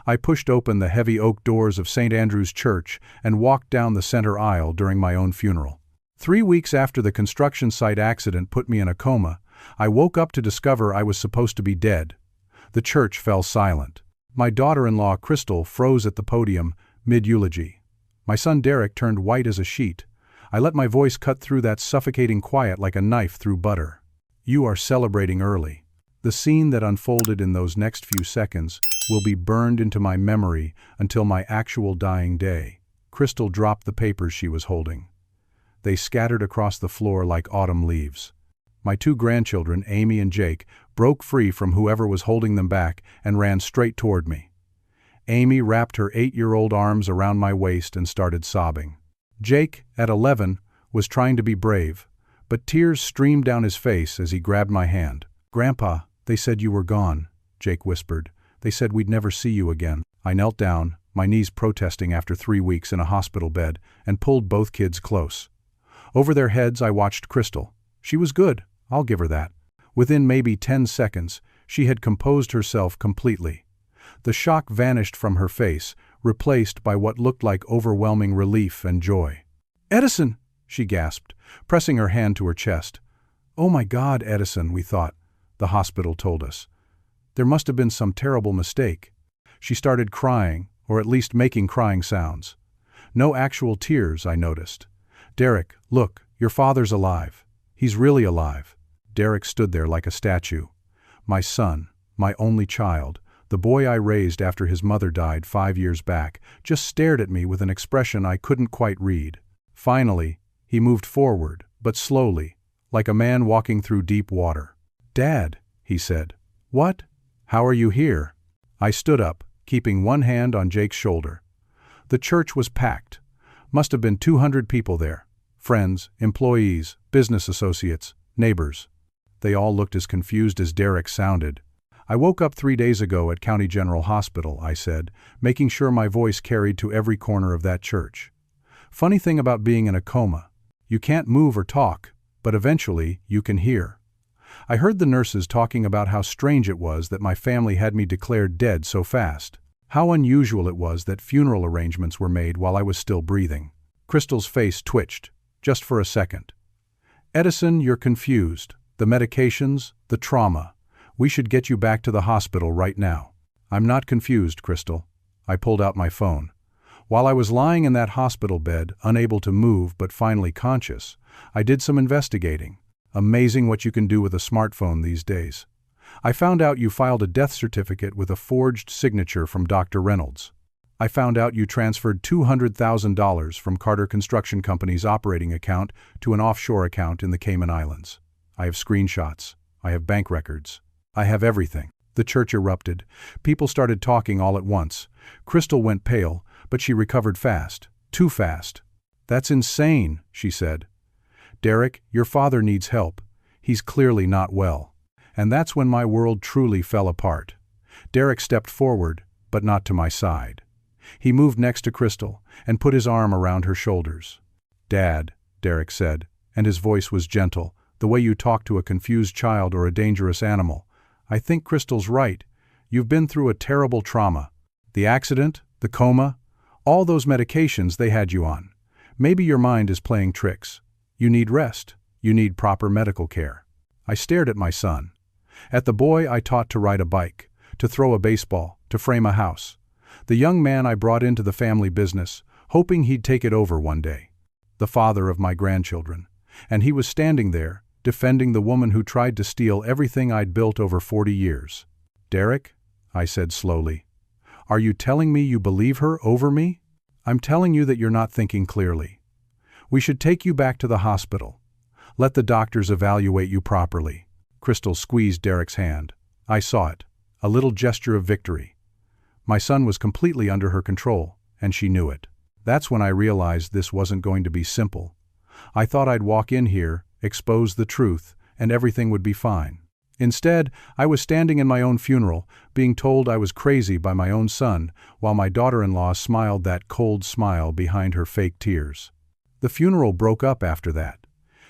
I pushed open the heavy oak doors of St. Andrew's Church and walked down the center aisle during my own funeral. 3 weeks after the construction site accident put me in a coma, I woke up to discover I was supposed to be dead. The church fell silent. My daughter-in-law, Crystal, froze at the podium, mid-eulogy. My son Derek turned white as a sheet. I let my voice cut through that suffocating quiet like a knife through butter. You are celebrating early. The scene that unfolded in those next few seconds will be burned into my memory until my actual dying day. Crystal dropped the papers she was holding. They scattered across the floor like autumn leaves. My 2 grandchildren, Amy and Jake, broke free from whoever was holding them back and ran straight toward me. Amy wrapped her 8-year-old arms around my waist and started sobbing. Jake, at 11, was trying to be brave, but tears streamed down his face as he grabbed my hand. "Grandpa, they said you were gone," Jake whispered. "They said we'd never see you again." I knelt down, my knees protesting after 3 weeks in a hospital bed, and pulled both kids close. Over their heads I watched Crystal. She was good, I'll give her that. Within maybe 10 seconds, she had composed herself completely. The shock vanished from her face, replaced by what looked like overwhelming relief and joy. "Edison!" she gasped, pressing her hand to her chest. "Oh my God, Edison," we thought, the hospital told us. There must have been some terrible mistake. She started crying, or at least making crying sounds. No actual tears, I noticed. "Derek, look, your father's alive. He's really alive." Derek stood there like a statue. My son, my only child, the boy I raised after his mother died 5 years back, just stared at me with an expression I couldn't quite read. Finally, he moved forward, but slowly, like a man walking through deep water. "Dad," he said. "What? How are you here?" I stood up, keeping one hand on Jake's shoulder. The church was packed. Must have been 200 people there. Friends, employees, business associates, neighbors. They all looked as confused as Derek sounded. "I woke up 3 days ago at County General Hospital," I said, making sure my voice carried to every corner of that church. Funny thing about being in a coma. You can't move or talk, but eventually you can hear. I heard the nurses talking about how strange it was that my family had me declared dead so fast. How unusual it was that funeral arrangements were made while I was still breathing. Crystal's face twitched, just for a second. "Edison, you're confused. The medications, the trauma. We should get you back to the hospital right now." "I'm not confused, Crystal." I pulled out my phone. While I was lying in that hospital bed, unable to move but finally conscious, I did some investigating. Amazing what you can do with a smartphone these days. I found out you filed a death certificate with a forged signature from Dr. Reynolds. I found out you transferred $200,000 from Carter Construction Company's operating account to an offshore account in the Cayman Islands. I have screenshots. I have bank records. I have everything. The church erupted. People started talking all at once. Crystal went pale, but she recovered fast. Too fast. "That's insane," she said. "Derek, your father needs help. He's clearly not well." And that's when my world truly fell apart. Derek stepped forward, but not to my side. He moved next to Crystal and put his arm around her shoulders. "Dad," Derek said, and his voice was gentle, the way you talk to a confused child or a dangerous animal. "I think Crystal's right. You've been through a terrible trauma. The accident, the coma, all those medications they had you on. Maybe your mind is playing tricks. You need rest. You need proper medical care." I stared at my son. At the boy I taught to ride a bike, to throw a baseball, to frame a house. The young man I brought into the family business, hoping he'd take it over one day. The father of my grandchildren. And he was standing there, defending the woman who tried to steal everything I'd built over 40 years. "Derek," I said slowly, "are you telling me you believe her over me?" "I'm telling you that you're not thinking clearly. We should take you back to the hospital. Let the doctors evaluate you properly." Crystal squeezed Derek's hand. I saw it, a little gesture of victory. My son was completely under her control, and she knew it. That's when I realized this wasn't going to be simple. I thought I'd walk in here, expose the truth, and everything would be fine. Instead, I was standing in my own funeral, being told I was crazy by my own son, while my daughter-in-law smiled that cold smile behind her fake tears. The funeral broke up after that.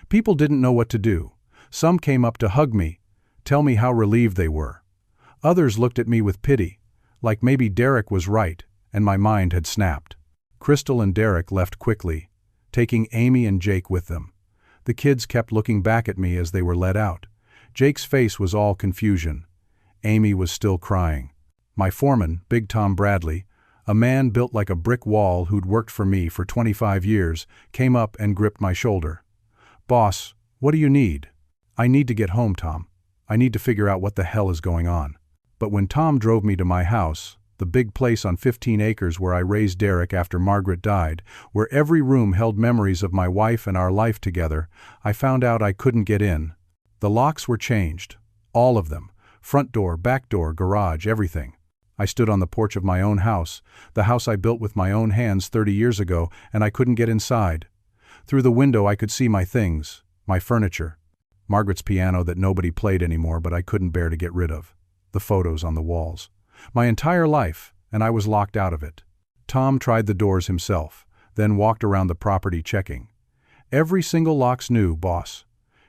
People didn't know what to do. Some came up to hug me, tell me how relieved they were. Others looked at me with pity, Like maybe Derek was right, and my mind had snapped. Crystal and Derek left quickly, taking Amy and Jake with them. The kids kept looking back at me as they were let out. Jake's face was all confusion. Amy was still crying. My foreman, Big Tom Bradley, a man built like a brick wall who'd worked for me for 25 years, came up and gripped my shoulder. "Boss, what do you need?" "I need to get home, Tom. I need to figure out what the hell is going on." But when Tom drove me to my house, the big place on 15 acres where I raised Derek after Margaret died, where every room held memories of my wife and our life together, I found out I couldn't get in. The locks were changed. All of them. Front door, back door, garage, everything. I stood on the porch of my own house, the house I built with my own hands 30 years ago, and I couldn't get inside. Through the window I could see my things, my furniture. Margaret's piano that nobody played anymore but I couldn't bear to get rid of. The photos on the walls. My entire life, and I was locked out of it. Tom tried the doors himself, then walked around the property checking. Every single lock's new, boss.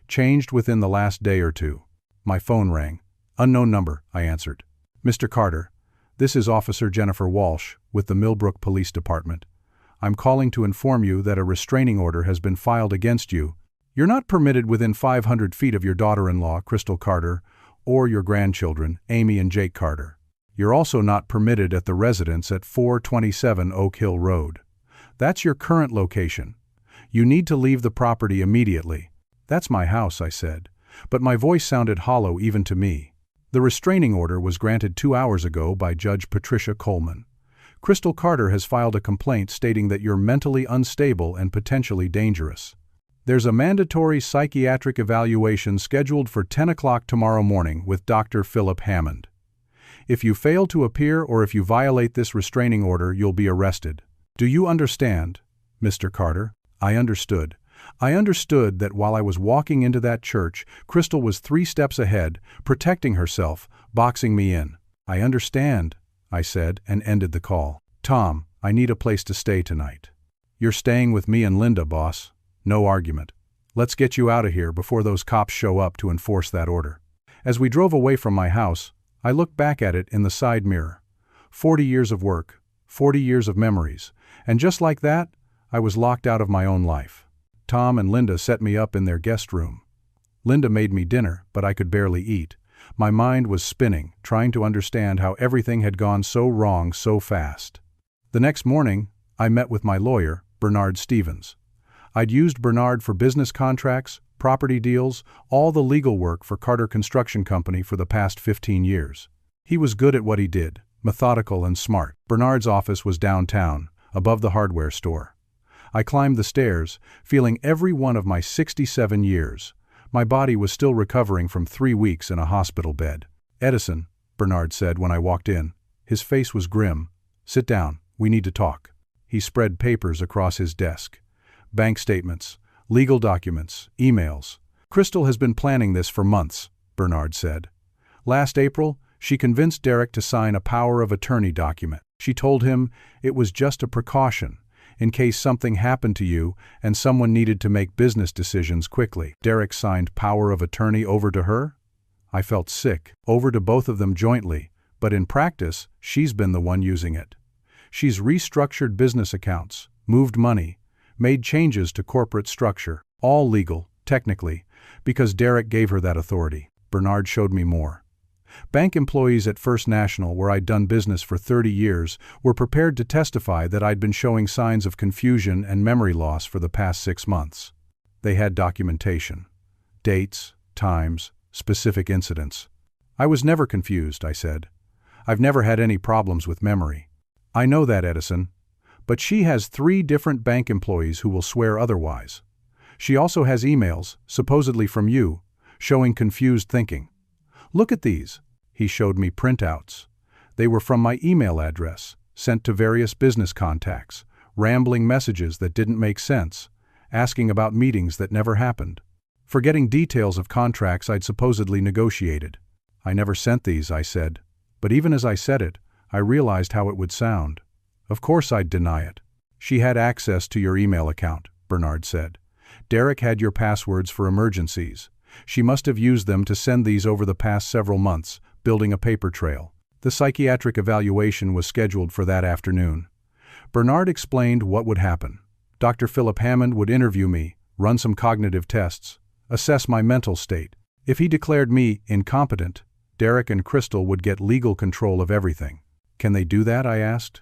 Changed within the last day or two. My phone rang. "Unknown number," I answered. "Mr. Carter, this is Officer Jennifer Walsh with the Millbrook Police Department. I'm calling to inform you that a restraining order has been filed against you. You're not permitted within 500 feet of your daughter-in-law, Crystal Carter, or your grandchildren, Amy and Jake Carter. You're also not permitted at the residence at 427 Oak Hill Road. That's your current location. You need to leave the property immediately." "That's my house," I said, but my voice sounded hollow even to me. "The restraining order was granted 2 hours ago by Judge Patricia Coleman. Crystal Carter has filed a complaint stating that you're mentally unstable and potentially dangerous. There's a mandatory psychiatric evaluation scheduled for 10 o'clock tomorrow morning with Dr. Philip Hammond. If you fail to appear or if you violate this restraining order, you'll be arrested. Do you understand, Mr. Carter?" I understood. I understood that while I was walking into that church, Crystal was 3 steps ahead, protecting herself, boxing me in. "I understand," I said, and ended the call. "Tom, I need a place to stay tonight." "You're staying with me and Linda, boss." No argument. "Let's get you out of here before those cops show up to enforce that order." As we drove away from my house, I looked back at it in the side mirror. 40 years of work, 40 years of memories, and just like that, I was locked out of my own life. Tom and Linda set me up in their guest room. Linda made me dinner, but I could barely eat. My mind was spinning, trying to understand how everything had gone so wrong so fast. The next morning, I met with my lawyer, Bernard Stevens. I'd used Bernard for business contracts, property deals, all the legal work for Carter Construction Company for the past 15 years. He was good at what he did, methodical and smart. Bernard's office was downtown, above the hardware store. I climbed the stairs, feeling every one of my 67 years. My body was still recovering from 3 weeks in a hospital bed. "Edison," Bernard said when I walked in. His face was grim. "Sit down, we need to talk." He spread papers across his desk. Bank statements, legal documents, emails. "Crystal has been planning this for months," Bernard said. "Last April, she convinced Derek to sign a power of attorney document. She told him it was just a precaution, in case something happened to you and someone needed to make business decisions quickly. Derek signed power of attorney over to her? I felt sick. Over to both of them jointly, but in practice, she's been the one using it. She's restructured business accounts, moved money, made changes to corporate structure, all legal, technically, because Derek gave her that authority. Bernard showed me more. Bank employees at First National, where I'd done business for 30 years, were prepared to testify that I'd been showing signs of confusion and memory loss for the past 6 months. They had documentation. Dates, times, specific incidents. "I was never confused," I said. "I've never had any problems with memory." "I know that, Edison. But she has 3 different bank employees who will swear otherwise. She also has emails, supposedly from you, showing confused thinking. Look at these." He showed me printouts. They were from my email address, sent to various business contacts, rambling messages that didn't make sense, asking about meetings that never happened, forgetting details of contracts I'd supposedly negotiated. "I never sent these," I said. But even as I said it, I realized how it would sound. Of course I'd deny it. "She had access to your email account," Bernard said. "Derek had your passwords for emergencies. She must have used them to send these over the past several months, building a paper trail. The psychiatric evaluation was scheduled for that afternoon. Bernard explained what would happen. Dr. Philip Hammond would interview me, run some cognitive tests, assess my mental state. If he declared me incompetent, Derek and Crystal would get legal control of everything. Can they do that? I asked.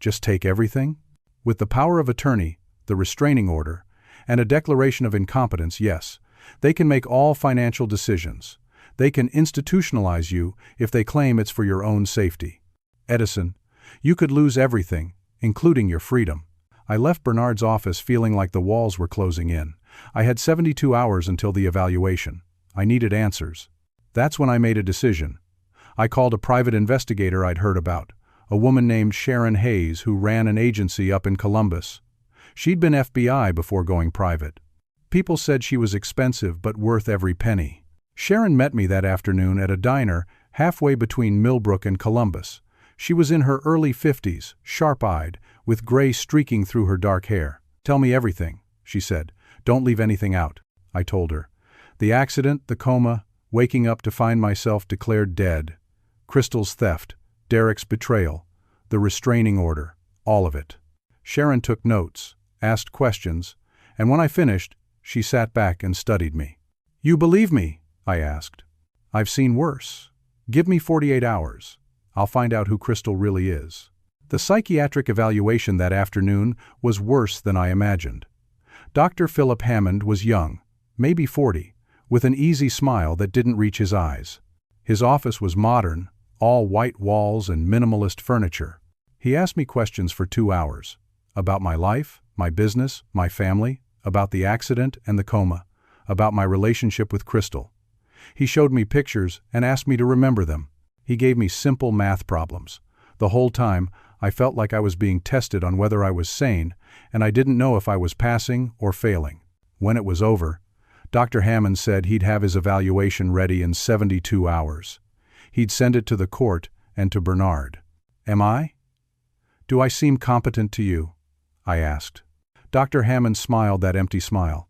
Just take everything? With the power of attorney, the restraining order, and a declaration of incompetence, yes. They can make all financial decisions. They can institutionalize you if they claim it's for your own safety. Edison, you could lose everything, including your freedom. I left Bernard's office feeling like the walls were closing in. I had 72 hours until the evaluation. I needed answers. That's when I made a decision. I called a private investigator I'd heard about, a woman named Sharon Hayes who ran an agency up in Columbus. She'd been FBI before going private. People said she was expensive but worth every penny. Sharon met me that afternoon at a diner halfway between Millbrook and Columbus. She was in her early 50s, sharp-eyed, with gray streaking through her dark hair. "Tell me everything," she said. "Don't leave anything out." I told her. The accident, the coma, waking up to find myself declared dead, Crystal's theft, Derek's betrayal, the restraining order, all of it. Sharon took notes, asked questions, and when I finished, she sat back and studied me. "You believe me?" I asked. "I've seen worse. Give me 48 hours. I'll find out who Crystal really is." The psychiatric evaluation that afternoon was worse than I imagined. Dr. Philip Hammond was young, maybe 40, with an easy smile that didn't reach his eyes. His office was modern, all white walls and minimalist furniture. He asked me questions for 2 hours. About my life, my business, my family, about the accident and the coma, about my relationship with Crystal. He showed me pictures and asked me to remember them. He gave me simple math problems. The whole time, I felt like I was being tested on whether I was sane, and I didn't know if I was passing or failing. When it was over, Dr. Hammond said he'd have his evaluation ready in 72 hours. He'd send it to the court and to Bernard. Am I? Do I seem competent to you? I asked. Dr. Hammond smiled that empty smile.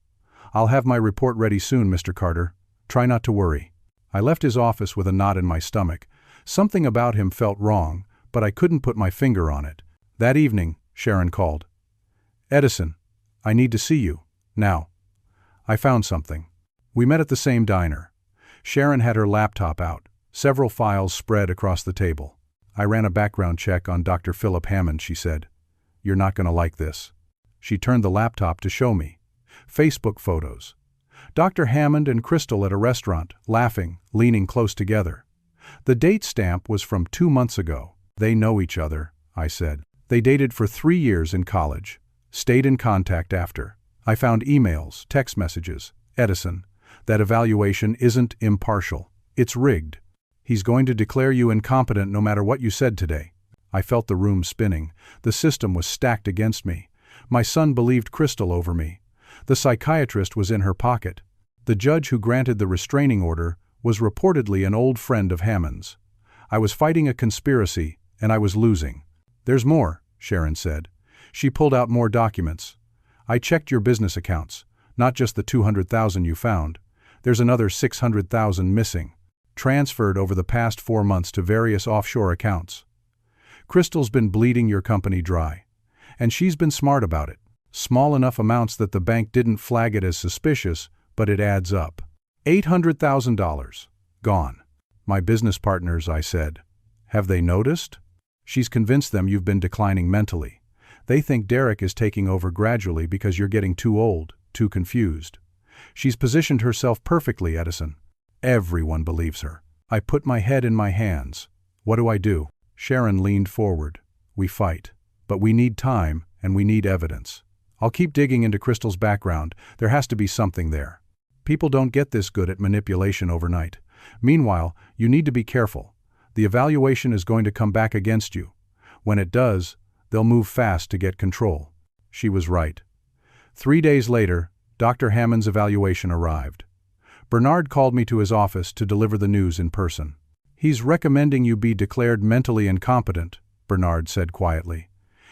I'll have my report ready soon, Mr. Carter. Try not to worry. I left his office with a knot in my stomach. Something about him felt wrong, but I couldn't put my finger on it. That evening, Sharon called. "Edison, I need to see you. Now." I found something. We met at the same diner. Sharon had her laptop out, several files spread across the table. "I ran a background check on Dr. Philip Hammond," she said. "You're not going to like this." She turned the laptop to show me. Facebook photos. Dr. Hammond and Crystal at a restaurant, laughing, leaning close together. The date stamp was from 2 months ago. "They know each other," I said. "They dated for 3 years in college. Stayed in contact after. I found emails, text messages. Edison, that evaluation isn't impartial. It's rigged. He's going to declare you incompetent no matter what you said today." I felt the room spinning. The system was stacked against me. My son believed Crystal over me. The psychiatrist was in her pocket. The judge who granted the restraining order was reportedly an old friend of Hammond's. I was fighting a conspiracy, and I was losing. "There's more," Sharon said. She pulled out more documents. "I checked your business accounts, not just the 200,000 you found. There's another 600,000 missing, transferred over the past 4 months to various offshore accounts. Crystal's been bleeding your company dry. And she's been smart about it. Small enough amounts that the bank didn't flag it as suspicious, but it adds up. $800,000. Gone." "My business partners," I said. "Have they noticed?" "She's convinced them you've been declining mentally. They think Derek is taking over gradually because you're getting too old, too confused. She's positioned herself perfectly, Edison. Everyone believes her." I put my head in my hands. "What do I do?" Sharon leaned forward. "We fight. But we need time, and we need evidence. I'll keep digging into Crystal's background. There has to be something there. People don't get this good at manipulation overnight. Meanwhile, you need to be careful. The evaluation is going to come back against you. When it does, they'll move fast to get control." She was right. 3 days later, Dr. Hammond's evaluation arrived. Bernard called me to his office to deliver the news in person. "He's recommending you be declared mentally incompetent," Bernard said quietly.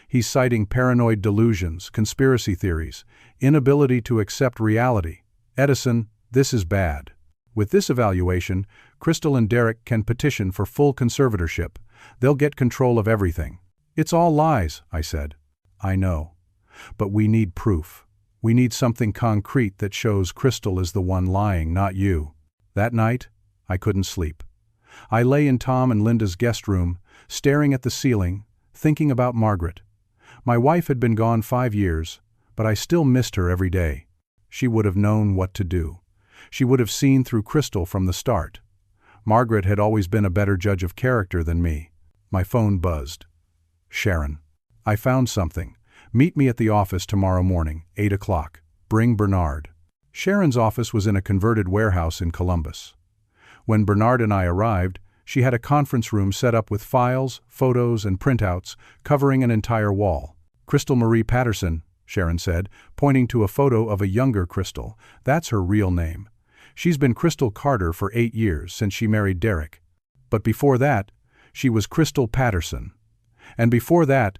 "He's citing paranoid delusions, conspiracy theories, inability to accept reality. Edison, this is bad." With this evaluation, Crystal and Derek can petition for full conservatorship. They'll get control of everything. It's all lies, I said. I know. But we need proof. We need something concrete that shows Crystal is the one lying, not you. That night, I couldn't sleep. I lay in Tom and Linda's guest room, staring at the ceiling, thinking about Margaret. My wife had been gone 5 years, but I still missed her every day. She would have known what to do. She would have seen through Crystal from the start. Margaret had always been a better judge of character than me. My phone buzzed. Sharon. I found something. Meet me at the office tomorrow morning, 8 o'clock. Bring Bernard. Sharon's office was in a converted warehouse in Columbus. When Bernard and I arrived, she had a conference room set up with files, photos, and printouts covering an entire wall. Crystal Marie Patterson, Sharon said, pointing to a photo of a younger Crystal. That's her real name. She's been Crystal Carter for 8 years since she married Derek. But before that, she was Crystal Patterson. And before that,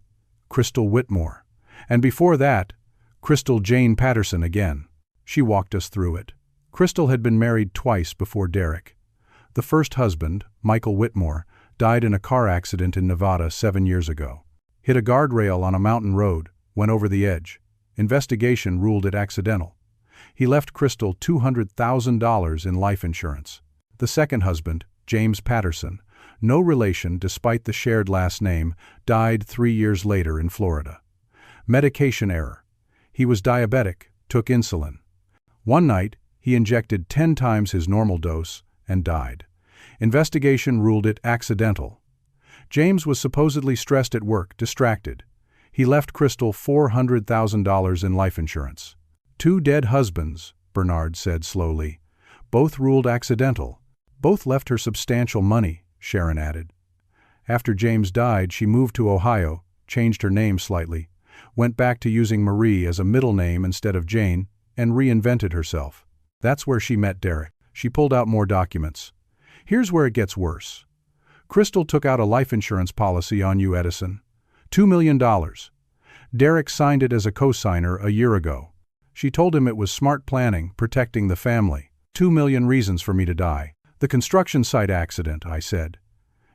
Crystal Whitmore. And before that, Crystal Jane Patterson again. She walked us through it. Crystal had been married twice before Derek. The first husband, Michael Whitmore, died in a car accident in Nevada 7 years ago. Hit a guardrail on a mountain road, went over the edge. Investigation ruled it accidental. He left Crystal $200,000 in life insurance. The second husband, James Patterson, no relation despite the shared last name, died 3 years later in Florida. Medication error. He was diabetic, took insulin. One night, he injected 10 times his normal dose and died. Investigation ruled it accidental. James was supposedly stressed at work, distracted. He left Crystal $400,000 in life insurance. 2 dead husbands, Bernard said slowly. Both ruled accidental. Both left her substantial money, Sharon added. After James died, she moved to Ohio, changed her name slightly, went back to using Marie as a middle name instead of Jane, and reinvented herself. That's where she met Derek. She pulled out more documents. Here's where it gets worse. Crystal took out a life insurance policy on you, Edison. $2 million. Derek signed it as a co-signer a year ago. She told him it was smart planning, protecting the family. 2 million reasons for me to die. The construction site accident, I said.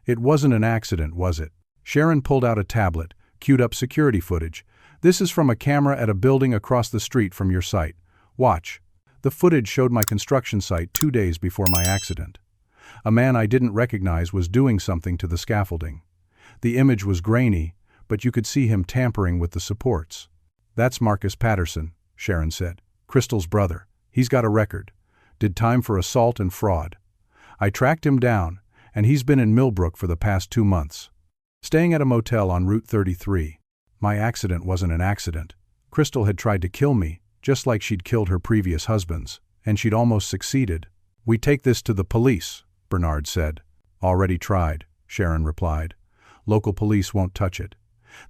It wasn't an accident, was it? Sharon pulled out a tablet, queued up security footage. This is from a camera at a building across the street from your site. Watch. The footage showed my construction site 2 days before my accident. A man I didn't recognize was doing something to the scaffolding. The image was grainy, but you could see him tampering with the supports. That's Marcus Patterson, Sharon said. Crystal's brother. He's got a record. Did time for assault and fraud. I tracked him down, and he's been in Millbrook for the past 2 months. Staying at a motel on Route 33. My accident wasn't an accident. Crystal had tried to kill me, just like she'd killed her previous husbands, and she'd almost succeeded. We take this to the police, Bernard said. Already tried, Sharon replied. Local police won't touch it.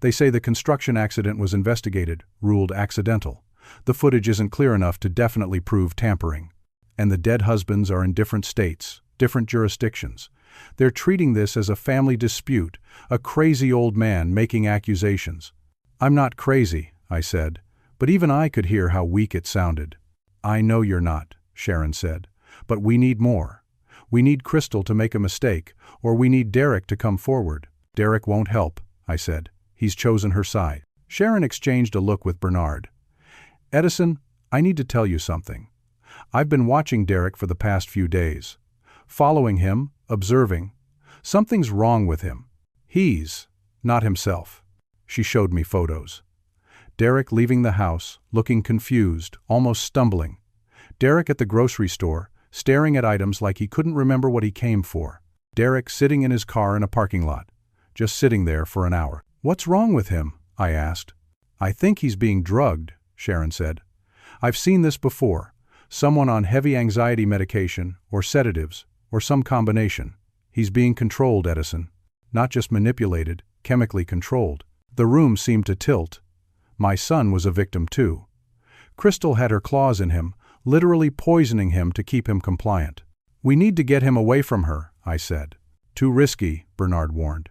They say the construction accident was investigated, ruled accidental. The footage isn't clear enough to definitely prove tampering. And the dead husbands are in different states, different jurisdictions. They're treating this as a family dispute, a crazy old man making accusations. I'm not crazy, I said, but even I could hear how weak it sounded. I know you're not, Sharon said, but we need more. We need Crystal to make a mistake, or we need Derek to come forward. Derek won't help, I said. He's chosen her side. Sharon exchanged a look with Bernard. Edison, I need to tell you something. I've been watching Derek for the past few days. Following him, observing. Something's wrong with him. He's not himself. She showed me photos. Derek leaving the house, looking confused, almost stumbling. Derek at the grocery store, staring at items like he couldn't remember what he came for. Derek sitting in his car in a parking lot, just sitting there for an hour. What's wrong with him? I asked. I think he's being drugged, Sharon said. I've seen this before. Someone on heavy anxiety medication, or sedatives, or some combination. He's being controlled, Edison. Not just manipulated, chemically controlled. The room seemed to tilt. My son was a victim too. Crystal had her claws in him, literally poisoning him to keep him compliant. We need to get him away from her, I said. Too risky, Bernard warned.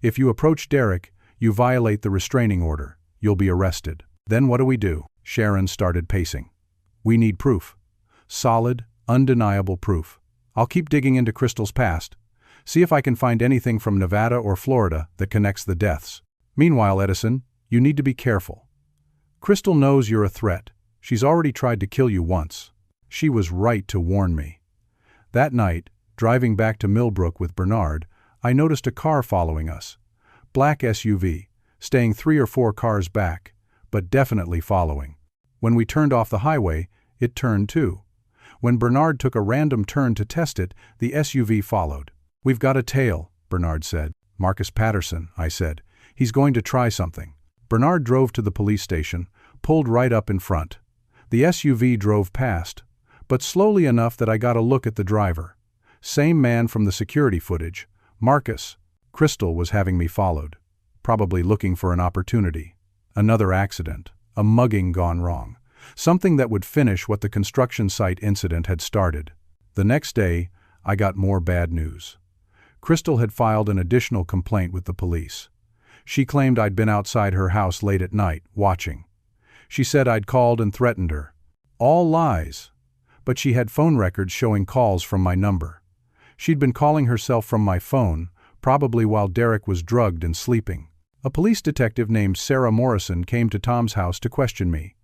If you approach Derek, you violate the restraining order. You'll be arrested. Then what do we do? Sharon started pacing. We need proof. Solid, Undeniable proof. I'll keep digging into Crystal's past. See if I can find anything from Nevada or Florida that connects the deaths. Meanwhile, Edison, you need to be careful. Crystal knows you're a threat. She's already tried to kill you once. She was right to warn me. That night, driving back to Millbrook with Bernard, I noticed a car following us. Black SUV, staying 3 or 4 cars back, but definitely following. When we turned off the highway, it turned too. When Bernard took a random turn to test it, the SUV followed. "We've got a tail," Bernard said. "Marcus Patterson," I said. "He's going to try something." Bernard drove to the police station, pulled right up in front. The SUV drove past, but slowly enough that I got a look at the driver. Same man from the security footage, Marcus. Crystal was having me followed, probably looking for an opportunity. Another accident, a mugging gone wrong, something that would finish what the construction site incident had started. The next day, I got more bad news. Crystal had filed an additional complaint with the police. She claimed I'd been outside her house late at night, watching. She said I'd called and threatened her. All lies. But she had phone records showing calls from my number. She'd been calling herself from my phone, probably while Derek was drugged and sleeping. A police detective named Sarah Morrison came to Tom's house to question me.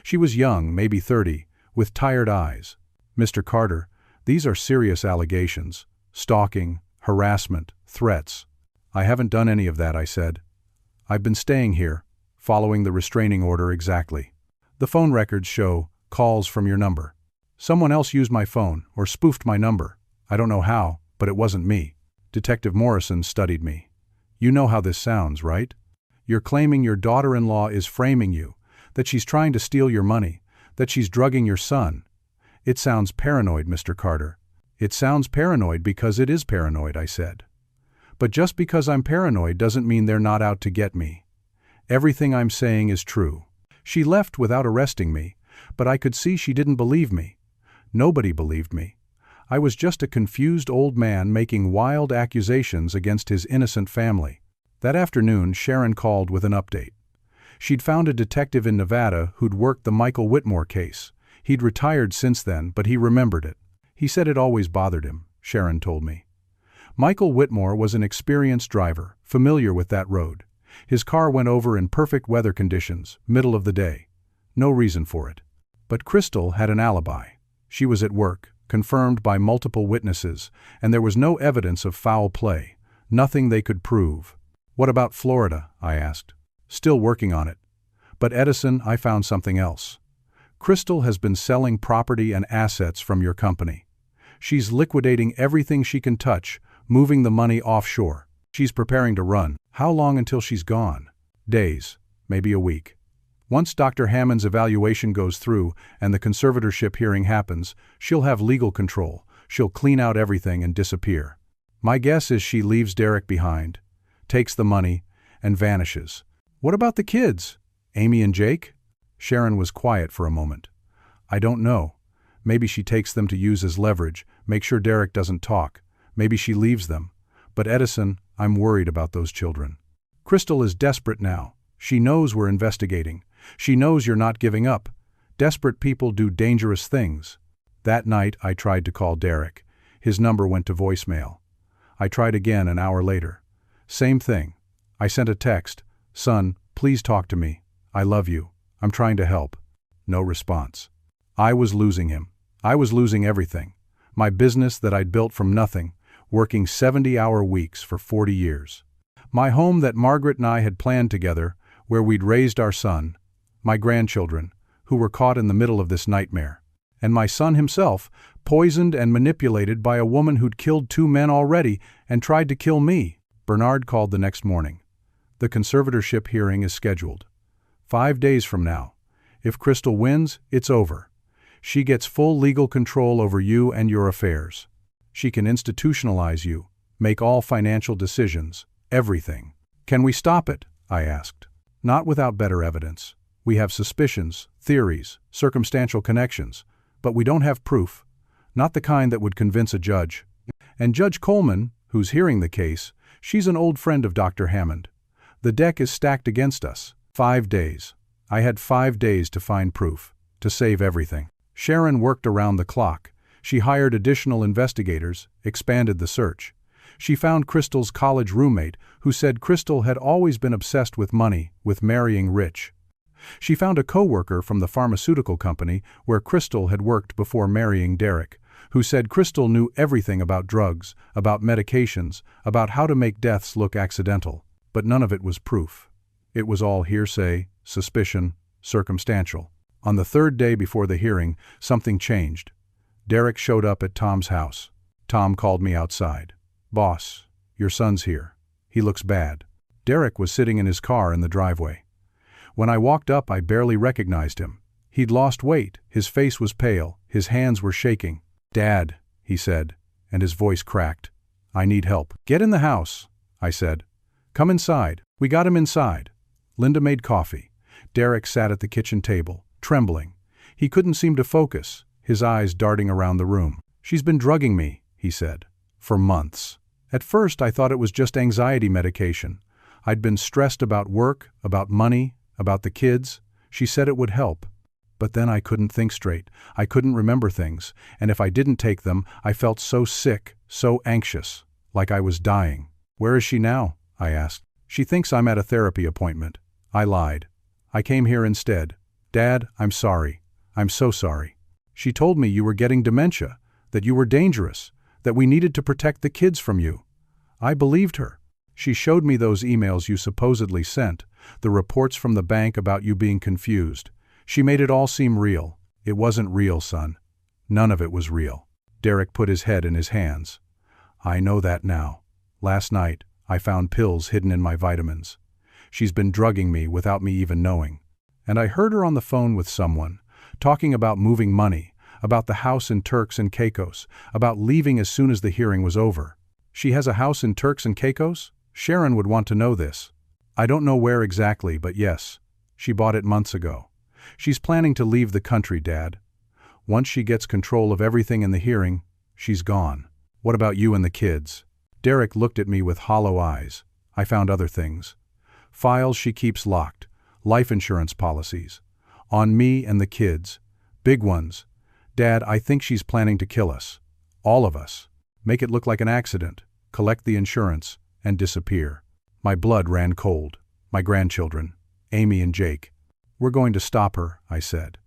She was young, maybe 30, with tired eyes. "Mr. Carter, these are serious allegations. Stalking, harassment, threats." "I haven't done any of that," I said. "I've been staying here, following the restraining order exactly. The phone records show calls from your number. Someone else used my phone or spoofed my number. I don't know how, but it wasn't me." Detective Morrison studied me. "You know how this sounds, right? You're claiming your daughter-in-law is framing you, that she's trying to steal your money, that she's drugging your son. It sounds paranoid, Mr. Carter." "It sounds paranoid because it is paranoid," I said. "But just because I'm paranoid doesn't mean they're not out to get me. Everything I'm saying is true." She left without arresting me, but I could see she didn't believe me. Nobody believed me. I was just a confused old man making wild accusations against his innocent family. That afternoon, Sharon called with an update. She'd found a detective in Nevada who'd worked the Michael Whitmore case. He'd retired since then, but he remembered it. He said it always bothered him, Sharon told me. Michael Whitmore was an experienced driver, familiar with that road. His car went over in perfect weather conditions, middle of the day. No reason for it. But Crystal had an alibi. She was at work, confirmed by multiple witnesses, and there was no evidence of foul play, nothing they could prove. "What about Florida?" I asked. "Still working on it. But Edison, I found something else. Crystal has been selling property and assets from your company. She's liquidating everything she can touch, moving the money offshore. She's preparing to run. How long until she's gone?" "Days, maybe a week. Once Dr. Hammond's evaluation goes through and the conservatorship hearing happens, she'll have legal control. She'll clean out everything and disappear. My guess is she leaves Derek behind, takes the money, and vanishes." "What about the kids? Amy and Jake?" Sharon was quiet for a moment. "I don't know. Maybe she takes them to use as leverage, make sure Derek doesn't talk. Maybe she leaves them. But Edison, I'm worried about those children. Crystal is desperate now. She knows we're investigating. She knows you're not giving up. Desperate people do dangerous things." That night, I tried to call Derek. His number went to voicemail. I tried again an hour later. Same thing. I sent a text. "Son, please talk to me. I love you. I'm trying to help." No response. I was losing him. I was losing everything. My business that I'd built from nothing, working 70-hour weeks for 40 years. My home that Margaret and I had planned together, where we'd raised our son, my grandchildren, who were caught in the middle of this nightmare, and my son himself, poisoned and manipulated by a woman who'd killed 2 men already and tried to kill me. Bernard called the next morning. "The conservatorship hearing is scheduled. 5 days from now. If Crystal wins, it's over. She gets full legal control over you and your affairs. She can institutionalize you, make all financial decisions, everything." "Can we stop it?" I asked. "Not without better evidence. We have suspicions, theories, circumstantial connections, but we don't have proof. Not the kind that would convince a judge. And Judge Coleman, who's hearing the case, she's an old friend of Dr. Hammond. The deck is stacked against us. 5 days. I had 5 days to find proof, to save everything." Sharon worked around the clock. She hired additional investigators, expanded the search. She found Crystal's college roommate, who said Crystal had always been obsessed with money, with marrying rich. She found a co-worker from the pharmaceutical company where Crystal had worked before marrying Derek, who said Crystal knew everything about drugs, about medications, about how to make deaths look accidental. But none of it was proof. It was all hearsay, suspicion, circumstantial. On the third day before the hearing, something changed. Derek showed up at Tom's house. Tom called me outside. "Boss, your son's here. He looks bad." Derek was sitting in his car in the driveway. When I walked up, I barely recognized him. He'd lost weight, his face was pale, his hands were shaking. "Dad," he said, and his voice cracked. "I need help." "Get in the house," I said. "Come inside." We got him inside. Linda made coffee. Derek sat at the kitchen table, trembling. He couldn't seem to focus, his eyes darting around the room. "She's been drugging me," he said, "for months. At first I thought it was just anxiety medication. I'd been stressed about work, about money, about the kids. She said it would help. But then I couldn't think straight. I couldn't remember things, and if I didn't take them, I felt so sick, so anxious, like I was dying." "Where is she now?" I asked. "She thinks I'm at a therapy appointment." I lied. "I came here instead. Dad, I'm sorry. I'm so sorry. She told me you were getting dementia, that you were dangerous, that we needed to protect the kids from you. I believed her. She showed me those emails you supposedly sent, the reports from the bank about you being confused. She made it all seem real. It wasn't real, son. None of it was real." Derek put his head in his hands. "I know that now. Last night, I found pills hidden in my vitamins. She's been drugging me without me even knowing. And I heard her on the phone with someone, talking about moving money, about the house in Turks and Caicos, about leaving as soon as the hearing was over. She has a house in Turks and Caicos? Sharon would want to know this. I don't know where exactly, but yes, she bought it months ago. She's planning to leave the country, Dad. Once she gets control of everything in the hearing, she's gone. What about you and the kids?" Derek looked at me with hollow eyes. "I found other things. Files she keeps locked, life insurance policies. On me and the kids. Big ones. Dad, I think she's planning to kill us. All of us. Make it look like an accident, collect the insurance, and disappear." My blood ran cold. My grandchildren, Amy and Jake. "We're going to stop her," I said.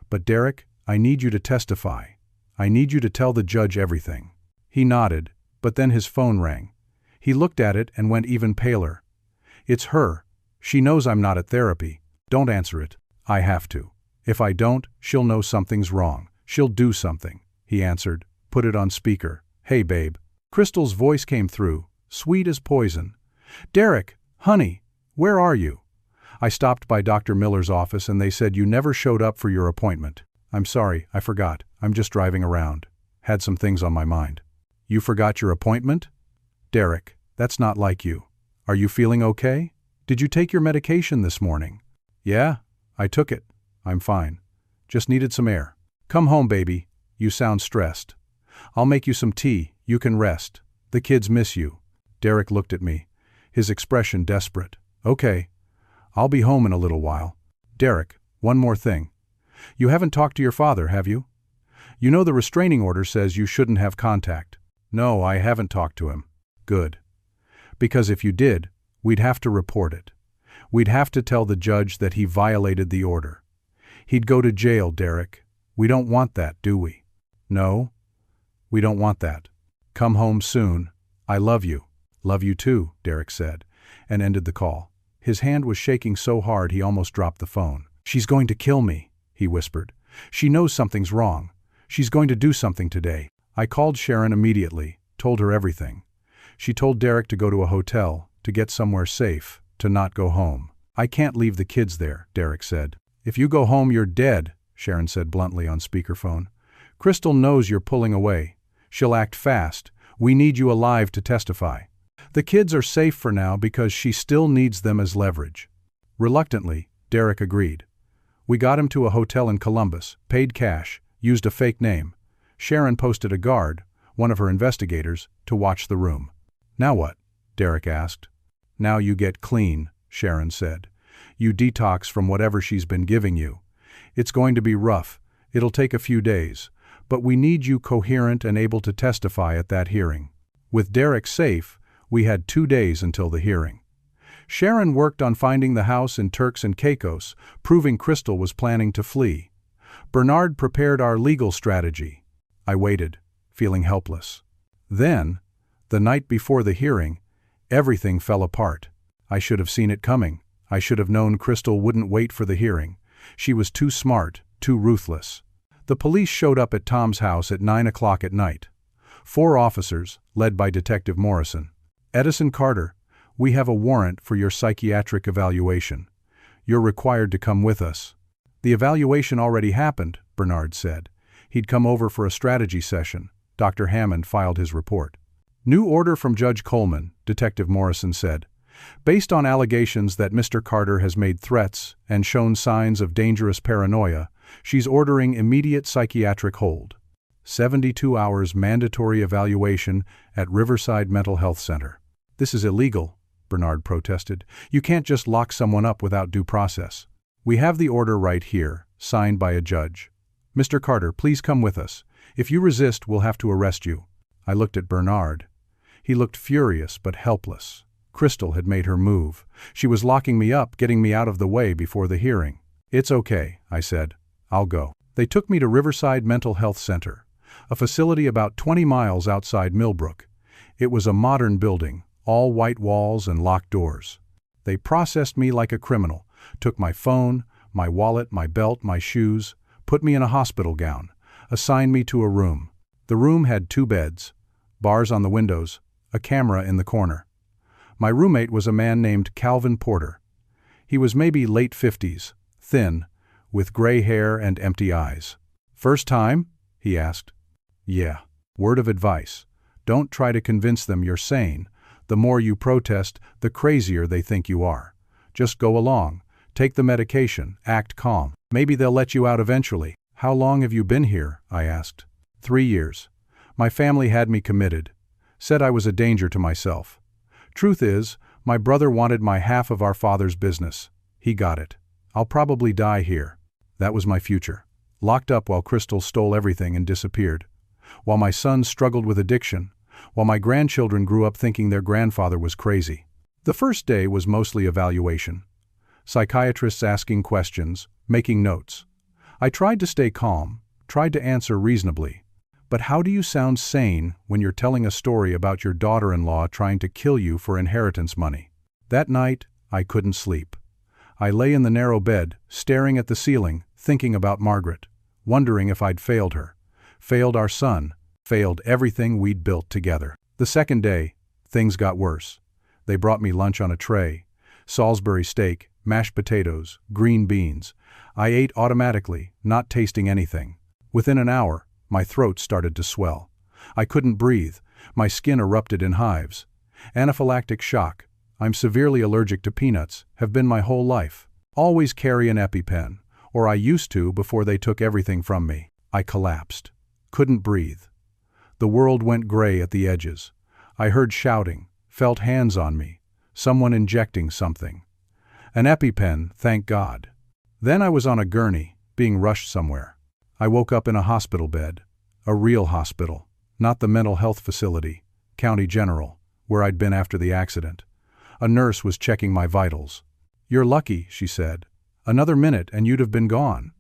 "But Derek, I need you to testify. I need you to tell the judge everything." He nodded, but then his phone rang. He looked at it and went even paler. "It's her. She knows I'm not at therapy. Don't answer it." "I have to. If I don't, she'll know something's wrong. She'll do something," he answered. Put it on speaker. "Hey, babe." Crystal's voice came through, sweet as poison. "Derek, honey, where are you? I stopped by Dr. Miller's office and they said you never showed up for your appointment. I'm sorry, I forgot. I'm just driving around. Had some things on my mind." "You forgot your appointment?" "Derek, that's not like you. Are you feeling okay? Did you take your medication this morning?" "Yeah, I took it. I'm fine. Just needed some air." "Come home, baby. You sound stressed. I'll make you some tea. You can rest. The kids miss you." Derek looked at me, his expression desperate. "Okay. I'll be home in a little while." "Derek, one more thing. You haven't talked to your father, have you? You know the restraining order says you shouldn't have contact." "No, I haven't talked to him." "Good. Because if you did, we'd have to report it. We'd have to tell the judge that he violated the order. He'd go to jail, Derek. We don't want that, do we?" "No, we don't want that. Come home soon. I love you." "Love you too," Derek said, and ended the call. His hand was shaking so hard he almost dropped the phone. "She's going to kill me," he whispered. "She knows something's wrong. She's going to do something today." I called Sharon immediately, told her everything. She told Derek to go to a hotel, to get somewhere safe, to not go home. "I can't leave the kids there," Derek said. "If you go home, you're dead," Sharon said bluntly on speakerphone. "Crystal knows you're pulling away. She'll act fast. We need you alive to testify. The kids are safe for now because she still needs them as leverage." Reluctantly, Derek agreed. We got him to a hotel in Columbus, paid cash, used a fake name. Sharon posted a guard, one of her investigators, to watch the room. "Now what?" Derek asked. "Now you get clean," Sharon said. "You detox from whatever she's been giving you. It's going to be rough. It'll take a few days. but we need you coherent and able to testify at that hearing. With Derek safe, we had 2 days until the hearing. Sharon worked on finding the house in Turks and Caicos, proving Crystal was planning to flee. Bernard prepared our legal strategy. I waited, feeling helpless. Then, the night before the hearing, everything fell apart. I should have seen it coming. I should have known Crystal wouldn't wait for the hearing. She was too smart, too ruthless. The police showed up at Tom's house at 9 o'clock at night. 4 officers, led by Detective Morrison. Edison Carter, we have a warrant for your psychiatric evaluation. You're required to come with us. The evaluation already happened, Bernard said. He'd come over for a strategy session. Dr. Hammond filed his report. New order from Judge Coleman, Detective Morrison said. Based on allegations that Mr. Carter has made threats and shown signs of dangerous paranoia, she's ordering immediate psychiatric hold. 72 hours mandatory evaluation at Riverside Mental Health Center. This is illegal, Bernard protested. You can't just lock someone up without due process. We have the order right here, signed by a judge. Mr. Carter, please come with us. If you resist, we'll have to arrest you. I looked at Bernard. He looked furious but helpless. Crystal had made her move. She was locking me up, getting me out of the way before the hearing. It's okay, I said. I'll go. They took me to Riverside Mental Health Center, a facility about 20 miles outside Millbrook. It was a modern building, all white walls and locked doors. They processed me like a criminal, took my phone, my wallet, my belt, my shoes, put me in a hospital gown, assigned me to a room. The room had 2 beds, bars on the windows, a camera in the corner. My roommate was a man named Calvin Porter. He was maybe late 50s, thin, with gray hair and empty eyes. First time? He asked. Yeah. Word of advice. Don't try to convince them you're sane. The more you protest, the crazier they think you are. Just go along. Take the medication. Act calm. Maybe they'll let you out eventually. How long have you been here? I asked. 3 years. My family had me committed. Said I was a danger to myself. Truth is, my brother wanted my half of our father's business. He got it. I'll probably die here. That was my future. Locked up while Crystal stole everything and disappeared. While my son struggled with addiction. While my grandchildren grew up thinking their grandfather was crazy. The first day was mostly evaluation. Psychiatrists asking questions, making notes. I tried to stay calm, tried to answer reasonably. But how do you sound sane when you're telling a story about your daughter-in-law trying to kill you for inheritance money? That night, I couldn't sleep. I lay in the narrow bed, staring at the ceiling, thinking about Margaret, wondering if I'd failed her, failed our son, failed everything we'd built together. The second day, things got worse. They brought me lunch on a tray, Salisbury steak, mashed potatoes, green beans. I ate automatically, not tasting anything. Within an hour, my throat started to swell. I couldn't breathe. My skin erupted in hives. Anaphylactic shock. I'm severely allergic to peanuts, have been my whole life. Always carry an EpiPen, or I used to before they took everything from me. I collapsed. Couldn't breathe. The world went gray at the edges. I heard shouting, felt hands on me, someone injecting something. An EpiPen, thank God. Then I was on a gurney, being rushed somewhere. I woke up in a hospital bed. A real hospital, not the mental health facility, County General, where I'd been after the accident. A nurse was checking my vitals. You're lucky, she said. Another minute and you'd have been gone.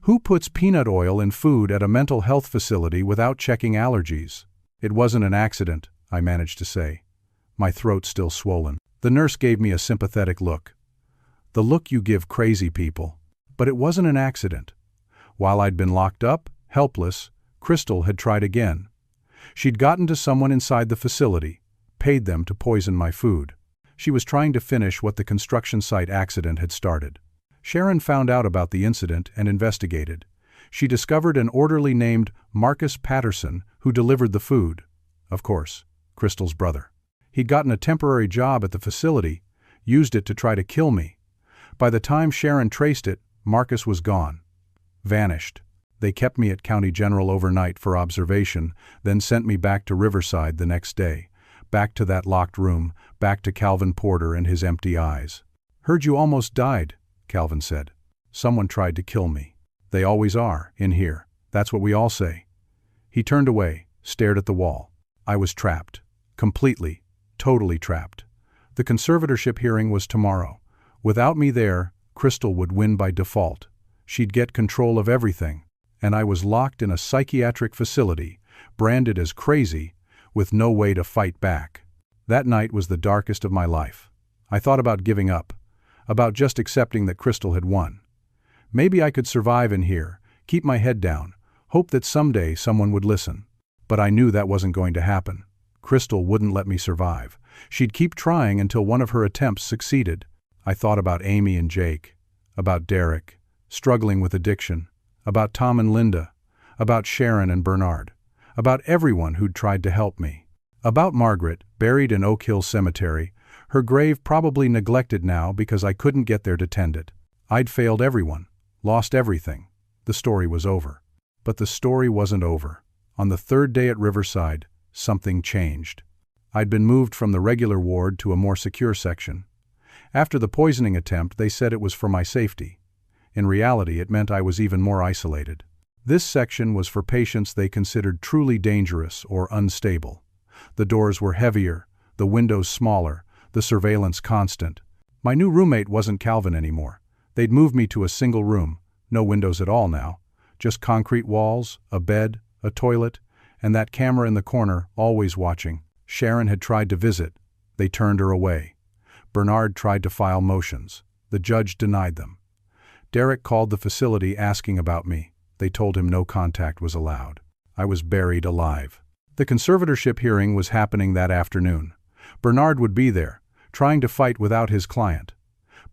Who puts peanut oil in food at a mental health facility without checking allergies? It wasn't an accident, I managed to say. My throat still swollen. The nurse gave me a sympathetic look. The look you give crazy people. But it wasn't an accident. While I'd been locked up, helpless, Crystal had tried again. She'd gotten to someone inside the facility, paid them to poison my food. She was trying to finish what the construction site accident had started. Sharon found out about the incident and investigated. She discovered an orderly named Marcus Patterson who delivered the food. Of course, Crystal's brother. He'd gotten a temporary job at the facility, used it to try to kill me. By the time Sharon traced it, Marcus was gone. Vanished. They kept me at County General overnight for observation, then sent me back to Riverside the next day. Back to that locked room, back to Calvin Porter and his empty eyes. Heard you almost died, Calvin said. Someone tried to kill me. They always are, in here. That's what we all say. He turned away, stared at the wall. I was trapped. Completely, totally trapped. The conservatorship hearing was tomorrow. Without me there, Crystal would win by default. She'd get control of everything. And I was locked in a psychiatric facility, branded as crazy, with no way to fight back. That night was the darkest of my life. I thought about giving up, about just accepting that Crystal had won. Maybe I could survive in here, keep my head down, hope that someday someone would listen. But I knew that wasn't going to happen. Crystal wouldn't let me survive. She'd keep trying until one of her attempts succeeded. I thought about Amy and Jake, about Derek, struggling with addiction, about Tom and Linda, about Sharon and Bernard, about everyone who'd tried to help me. About Margaret, buried in Oak Hill Cemetery, her grave probably neglected now because I couldn't get there to tend it. I'd failed everyone, lost everything. The story was over. But the story wasn't over. On the third day at Riverside, something changed. I'd been moved from the regular ward to a more secure section. After the poisoning attempt, they said it was for my safety. In reality, it meant I was even more isolated. This section was for patients they considered truly dangerous or unstable. The doors were heavier, the windows smaller, the surveillance constant. My new roommate wasn't Calvin anymore. They'd moved me to a single room, no windows at all now, just concrete walls, a bed, a toilet, and that camera in the corner, always watching. Sharon had tried to visit. They turned her away. Bernard tried to file motions. The judge denied them. Derek called the facility asking about me. They told him no contact was allowed. I was buried alive. The conservatorship hearing was happening that afternoon. Bernard would be there, trying to fight without his client.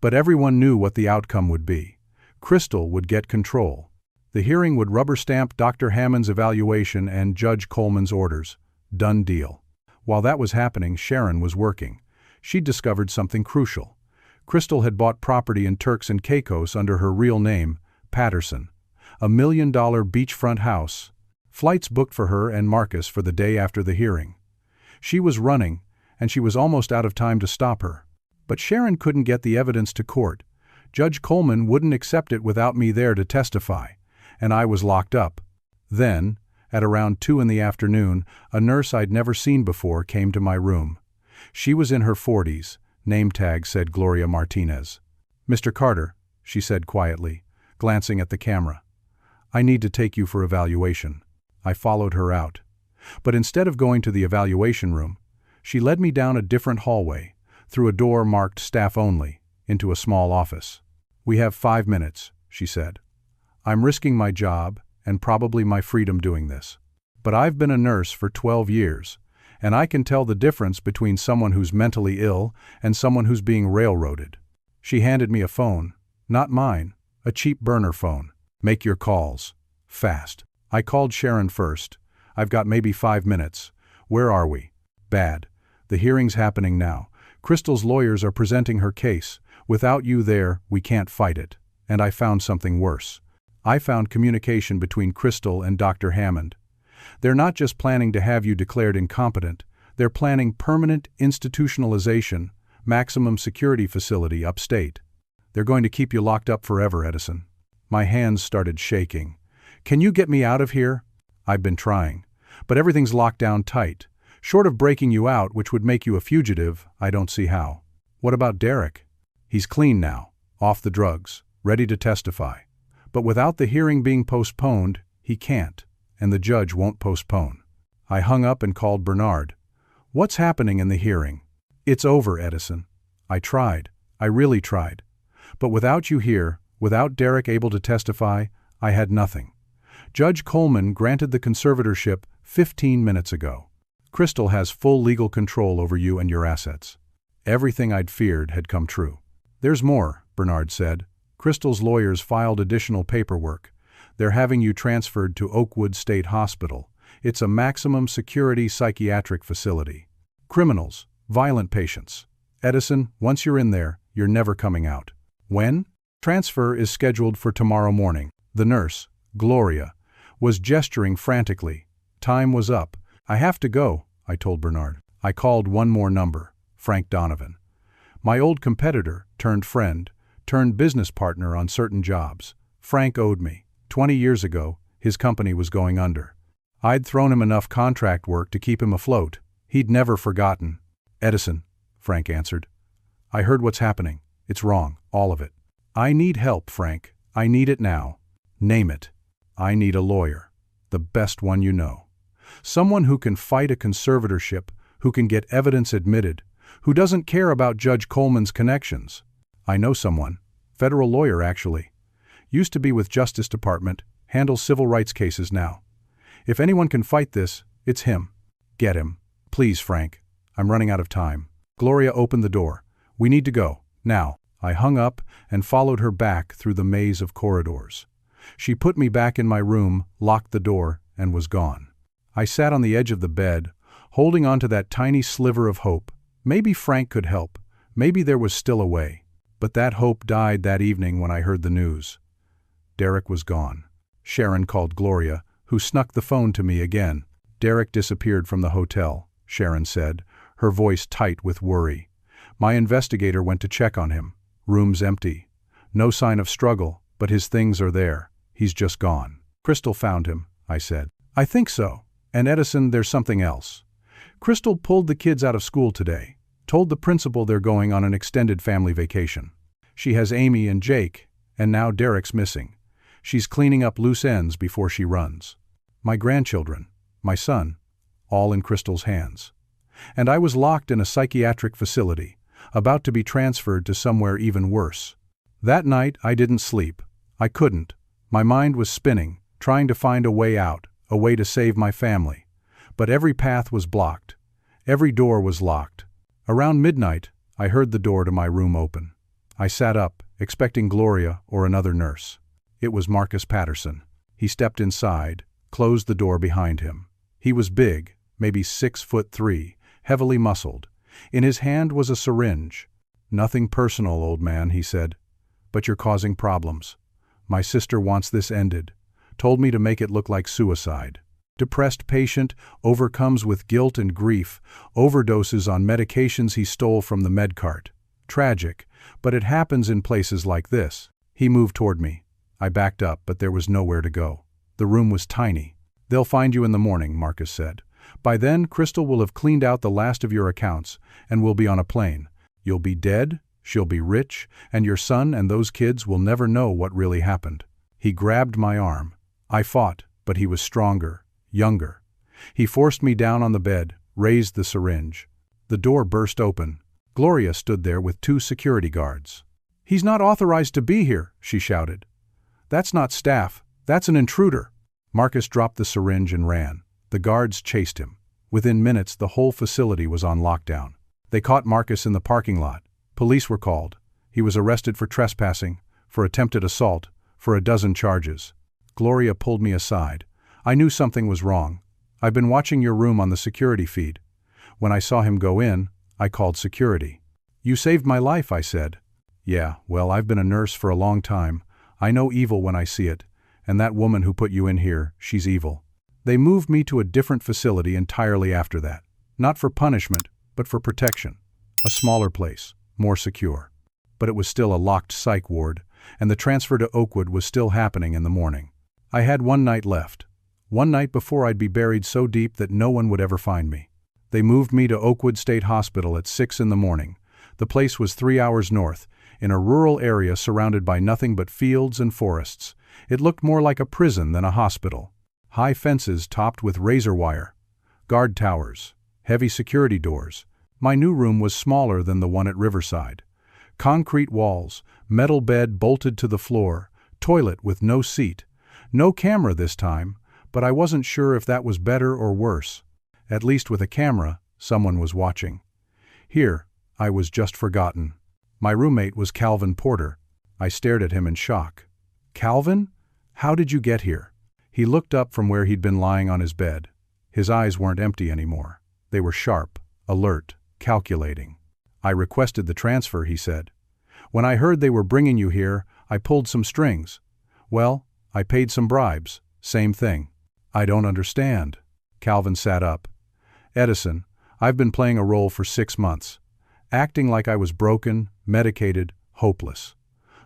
But everyone knew what the outcome would be. Crystal would get control. The hearing would rubber-stamp Dr. Hammond's evaluation and Judge Coleman's orders. Done deal. While that was happening, Sharon was working. She'd discovered something crucial. Crystal had bought property in Turks and Caicos under her real name, Patterson. $1 million beachfront house. Flights booked for her and Marcus for the day after the hearing. She was running, and she was almost out of time to stop her. But Sharon couldn't get the evidence to court. Judge Coleman wouldn't accept it without me there to testify, and I was locked up. Then, at around 2 in the afternoon, a nurse I'd never seen before came to my room. She was in her 40s. Name tag said Gloria Martinez. "Mr. Carter," she said quietly, glancing at the camera. "I need to take you for evaluation." I followed her out. But instead of going to the evaluation room, she led me down a different hallway, through a door marked staff only, into a small office. "We have 5 minutes," she said. "I'm risking my job and probably my freedom doing this. But I've been a nurse for 12 years, and I can tell the difference between someone who's mentally ill and someone who's being railroaded." She handed me a phone, not mine, a cheap burner phone. "Make your calls. Fast." I called Sharon first. "I've got maybe 5 minutes. Where are we?" "Bad. The hearing's happening now. Crystal's lawyers are presenting her case. Without you there, we can't fight it." And I found something worse. I found communication between Crystal and Dr. Hammond. They're not just planning to have you declared incompetent, they're planning permanent institutionalization, maximum security facility upstate. They're going to keep you locked up forever, Edison. My hands started shaking. "Can you get me out of here?" "I've been trying. But everything's locked down tight. Short of breaking you out, which would make you a fugitive, I don't see how." "What about Derek?" "He's clean now, off the drugs, ready to testify. But without the hearing being postponed, he can't, and the judge won't postpone." I hung up and called Bernard. "What's happening in the hearing?" "It's over, Edison. I tried. I really tried. But without you here, without Derek able to testify, I had nothing. Judge Coleman granted the conservatorship 15 minutes ago. Crystal has full legal control over you and your assets." Everything I'd feared had come true. "There's more," Bernard said. "Crystal's lawyers filed additional paperwork. They're having you transferred to Oakwood State Hospital. It's a maximum security psychiatric facility. Criminals, violent patients. Edison, once you're in there, you're never coming out." "When?" "Transfer is scheduled for tomorrow morning." The nurse, Gloria, was gesturing frantically. Time was up. "I have to go," I told Bernard. I called one more number, Frank Donovan. My old competitor, turned friend, turned business partner on certain jobs. Frank owed me. 20 years ago, his company was going under. I'd thrown him enough contract work to keep him afloat. He'd never forgotten. Edison, Frank answered. I heard what's happening. It's wrong, all of it. I need help, Frank. I need it now. Name it. I need a lawyer. The best one you know. Someone who can fight a conservatorship, who can get evidence admitted, who doesn't care about Judge Coleman's connections. I know someone. Federal lawyer, actually. Used to be with Justice Department, handles civil rights cases now. If anyone can fight this, it's him. Get him. Please, Frank. I'm running out of time. Gloria opened the door. We need to go. Now. I hung up and followed her back through the maze of corridors. She put me back in my room, locked the door, and was gone. I sat on the edge of the bed, holding on to that tiny sliver of hope. Maybe Frank could help. Maybe there was still a way. But that hope died that evening when I heard the news. Derek was gone. Sharon called Gloria, who snuck the phone to me again. Derek disappeared from the hotel, Sharon said, her voice tight with worry. My investigator went to check on him. Room's empty. No sign of struggle, but his things are there. He's just gone. Crystal found him, I said. I think so. And Edison, there's something else. Crystal pulled the kids out of school today. Told the principal they're going on an extended family vacation. She has Amy and Jake, and now Derek's missing. She's cleaning up loose ends before she runs. My grandchildren, my son, all in Crystal's hands. And I was locked in a psychiatric facility, about to be transferred to somewhere even worse. That night I didn't sleep. I couldn't. My mind was spinning, trying to find a way out, a way to save my family. But every path was blocked. Every door was locked. Around midnight, I heard the door to my room open. I sat up, expecting Gloria or another nurse. It was Marcus Patterson. He stepped inside, closed the door behind him. He was big, maybe 6'3", heavily muscled. In his hand was a syringe. Nothing personal, old man, he said. But you're causing problems. My sister wants this ended. Told me to make it look like suicide. Depressed patient, overcomes with guilt and grief, overdoses on medications he stole from the med cart. Tragic, but it happens in places like this. He moved toward me. I backed up, but there was nowhere to go. The room was tiny. They'll find you in the morning, Marcus said. By then, Crystal will have cleaned out the last of your accounts, and we'll be on a plane. You'll be dead, she'll be rich, and your son and those kids will never know what really happened. He grabbed my arm. I fought, but he was stronger, younger. He forced me down on the bed, raised the syringe. The door burst open. Gloria stood there with 2 security guards. He's not authorized to be here, she shouted. That's not staff, that's an intruder. Marcus dropped the syringe and ran. The guards chased him. Within minutes, the whole facility was on lockdown. They caught Marcus in the parking lot. Police were called. He was arrested for trespassing, for attempted assault, for a dozen charges. Gloria pulled me aside. I knew something was wrong. I've been watching your room on the security feed. When I saw him go in, I called security. You saved my life, I said. Yeah, well, I've been a nurse for a long time. I know evil when I see it. And that woman who put you in here, she's evil. They moved me to a different facility entirely after that. Not for punishment, but for protection. A smaller place, more secure. But it was still a locked psych ward, and the transfer to Oakwood was still happening in the morning. I had one night left. One night before I'd be buried so deep that no one would ever find me. They moved me to Oakwood State Hospital at 6 in the morning. The place was 3 hours north, in a rural area surrounded by nothing but fields and forests. It looked more like a prison than a hospital. High fences topped with razor wire. Guard towers. Heavy security doors. My new room was smaller than the one at Riverside. Concrete walls, metal bed bolted to the floor, toilet with no seat. No camera this time, but I wasn't sure if that was better or worse. At least with a camera, someone was watching. Here, I was just forgotten. My roommate was Calvin Porter. I stared at him in shock. Calvin? How did you get here? He looked up from where he'd been lying on his bed. His eyes weren't empty anymore. They were sharp, alert, calculating. I requested the transfer, he said. When I heard they were bringing you here, I pulled some strings. Well, I paid some bribes. Same thing. I don't understand. Calvin sat up. Edison, I've been playing a role for 6 months. Acting like I was broken, medicated, hopeless.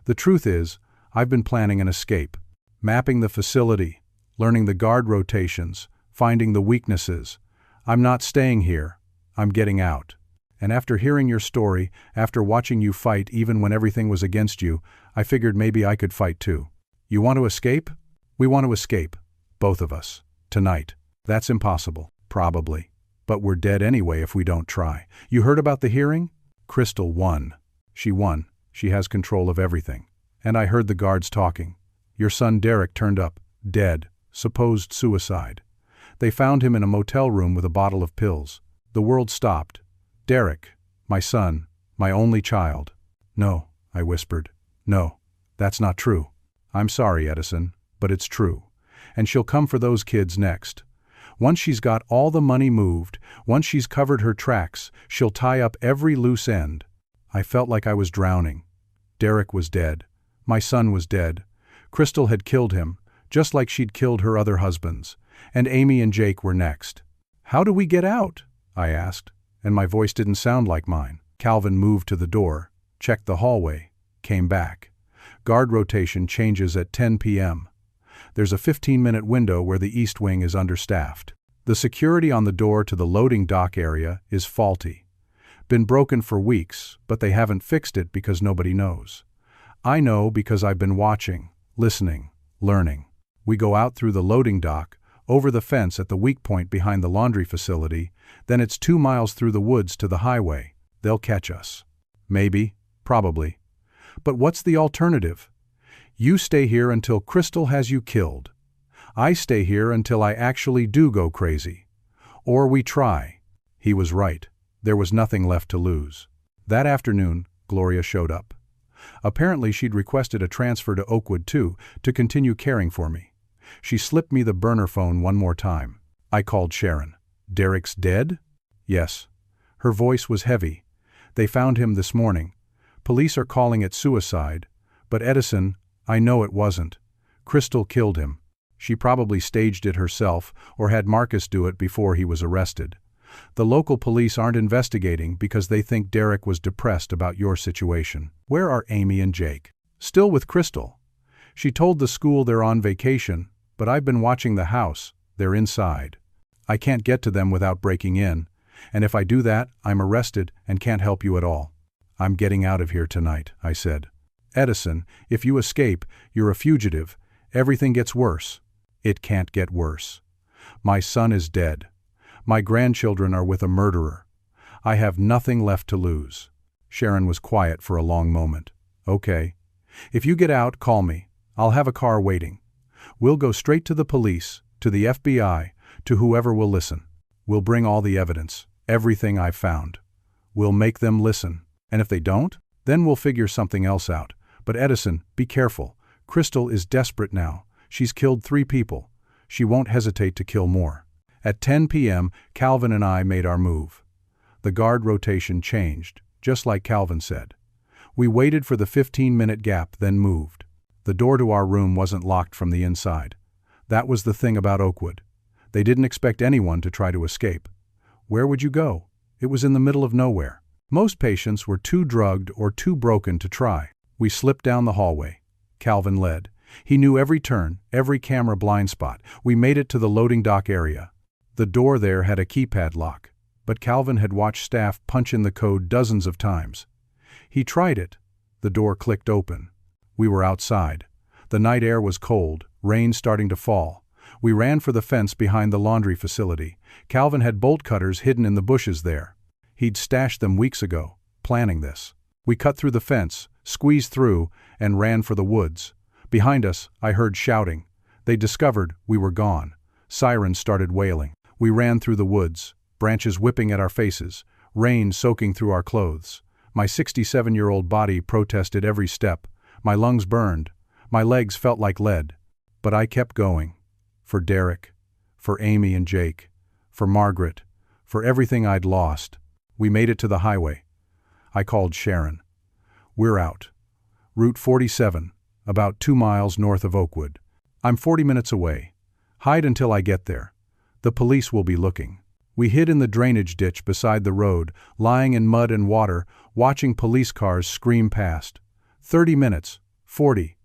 The truth is, I've been planning an escape. Mapping the facility, learning the guard rotations, finding the weaknesses. I'm not staying here. I'm getting out. And after hearing your story, after watching you fight even when everything was against you, I figured maybe I could fight too. You want to escape? We want to escape. Both of us. Tonight. That's impossible. Probably. But we're dead anyway if we don't try. You heard about the hearing? Crystal won. She won. She has control of everything. And I heard the guards talking. Your son Derek turned up. Dead. Supposed suicide. They found him in a motel room with a bottle of pills. The world stopped. Derek, my son, my only child. No, I whispered. No, that's not true. I'm sorry, Edison, but it's true. And she'll come for those kids next. Once she's got all the money moved, once she's covered her tracks, she'll tie up every loose end. I felt like I was drowning. Derek was dead. My son was dead. Crystal had killed him, just like she'd killed her other husbands. And Amy and Jake were next. How do we get out? I asked, and my voice didn't sound like mine. Calvin moved to the door, checked the hallway, came back. Guard rotation changes at 10 p.m. There's a 15-minute window where the East Wing is understaffed. The security on the door to the loading dock area is faulty. Been broken for weeks, but they haven't fixed it because nobody knows. I know because I've been watching, listening, learning. We go out through the loading dock, over the fence at the weak point behind the laundry facility, then it's 2 miles through the woods to the highway. They'll catch us. Maybe, probably. But what's the alternative? You stay here until Crystal has you killed. I stay here until I actually do go crazy. Or we try. He was right. There was nothing left to lose. That afternoon, Gloria showed up. Apparently she'd requested a transfer to Oakwood too, to continue caring for me. She slipped me the burner phone one more time. I called Sharon. Derek's dead? Yes. Her voice was heavy. They found him this morning. Police are calling it suicide. But Edison, I know it wasn't. Crystal killed him. She probably staged it herself or had Marcus do it before he was arrested. The local police aren't investigating because they think Derek was depressed about your situation. Where are Amy and Jake? Still with Crystal. She told the school they're on vacation, but I've been watching the house. They're inside. I can't get to them without breaking in, and if I do that, I'm arrested and can't help you at all. I'm getting out of here tonight, I said. Edison, if you escape, you're a fugitive. Everything gets worse. It can't get worse. My son is dead. My grandchildren are with a murderer. I have nothing left to lose. Sharon was quiet for a long moment. Okay. If you get out, call me. I'll have a car waiting. We'll go straight to the police, to the FBI, to whoever will listen. We'll bring all the evidence, everything I've found. We'll make them listen. And if they don't, then we'll figure something else out. But Edison, be careful. Crystal is desperate now. She's killed 3 people. She won't hesitate to kill more. At 10 p.m., Calvin and I made our move. The guard rotation changed, just like Calvin said. We waited for the 15-minute gap, then moved. The door to our room wasn't locked from the inside. That was the thing about Oakwood. They didn't expect anyone to try to escape. Where would you go? It was in the middle of nowhere. Most patients were too drugged or too broken to try. We slipped down the hallway. Calvin led. He knew every turn, every camera blind spot. We made it to the loading dock area. The door there had a keypad lock, but Calvin had watched staff punch in the code dozens of times. He tried it. The door clicked open. We were outside. The night air was cold, rain starting to fall. We ran for the fence behind the laundry facility. Calvin had bolt cutters hidden in the bushes there. He'd stashed them weeks ago, planning this. We cut through the fence, squeezed through, and ran for the woods. Behind us, I heard shouting. They discovered we were gone. Sirens started wailing. We ran through the woods, branches whipping at our faces, rain soaking through our clothes. My 67-year-old body protested every step. My lungs burned. My legs felt like lead. But I kept going. For Derek. For Amy and Jake. For Margaret. For everything I'd lost. We made it to the highway. I called Sharon. We're out. Route 47, about 2 miles north of Oakwood. I'm 40 minutes away. Hide until I get there. The police will be looking. We hid in the drainage ditch beside the road, lying in mud and water, watching police cars scream past. 30 minutes. 40.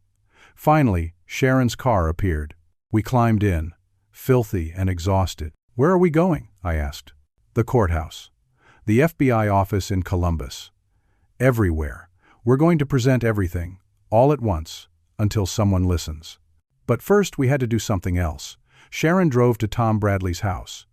Finally, Sharon's car appeared. We climbed in. filthy and exhausted. "Where are we going?" I asked. "The courthouse. The FBI office in Columbus. Everywhere. We're going to present everything, all at once, until someone listens." But first we had to do something else. Sharon drove to Tom Bradley's house.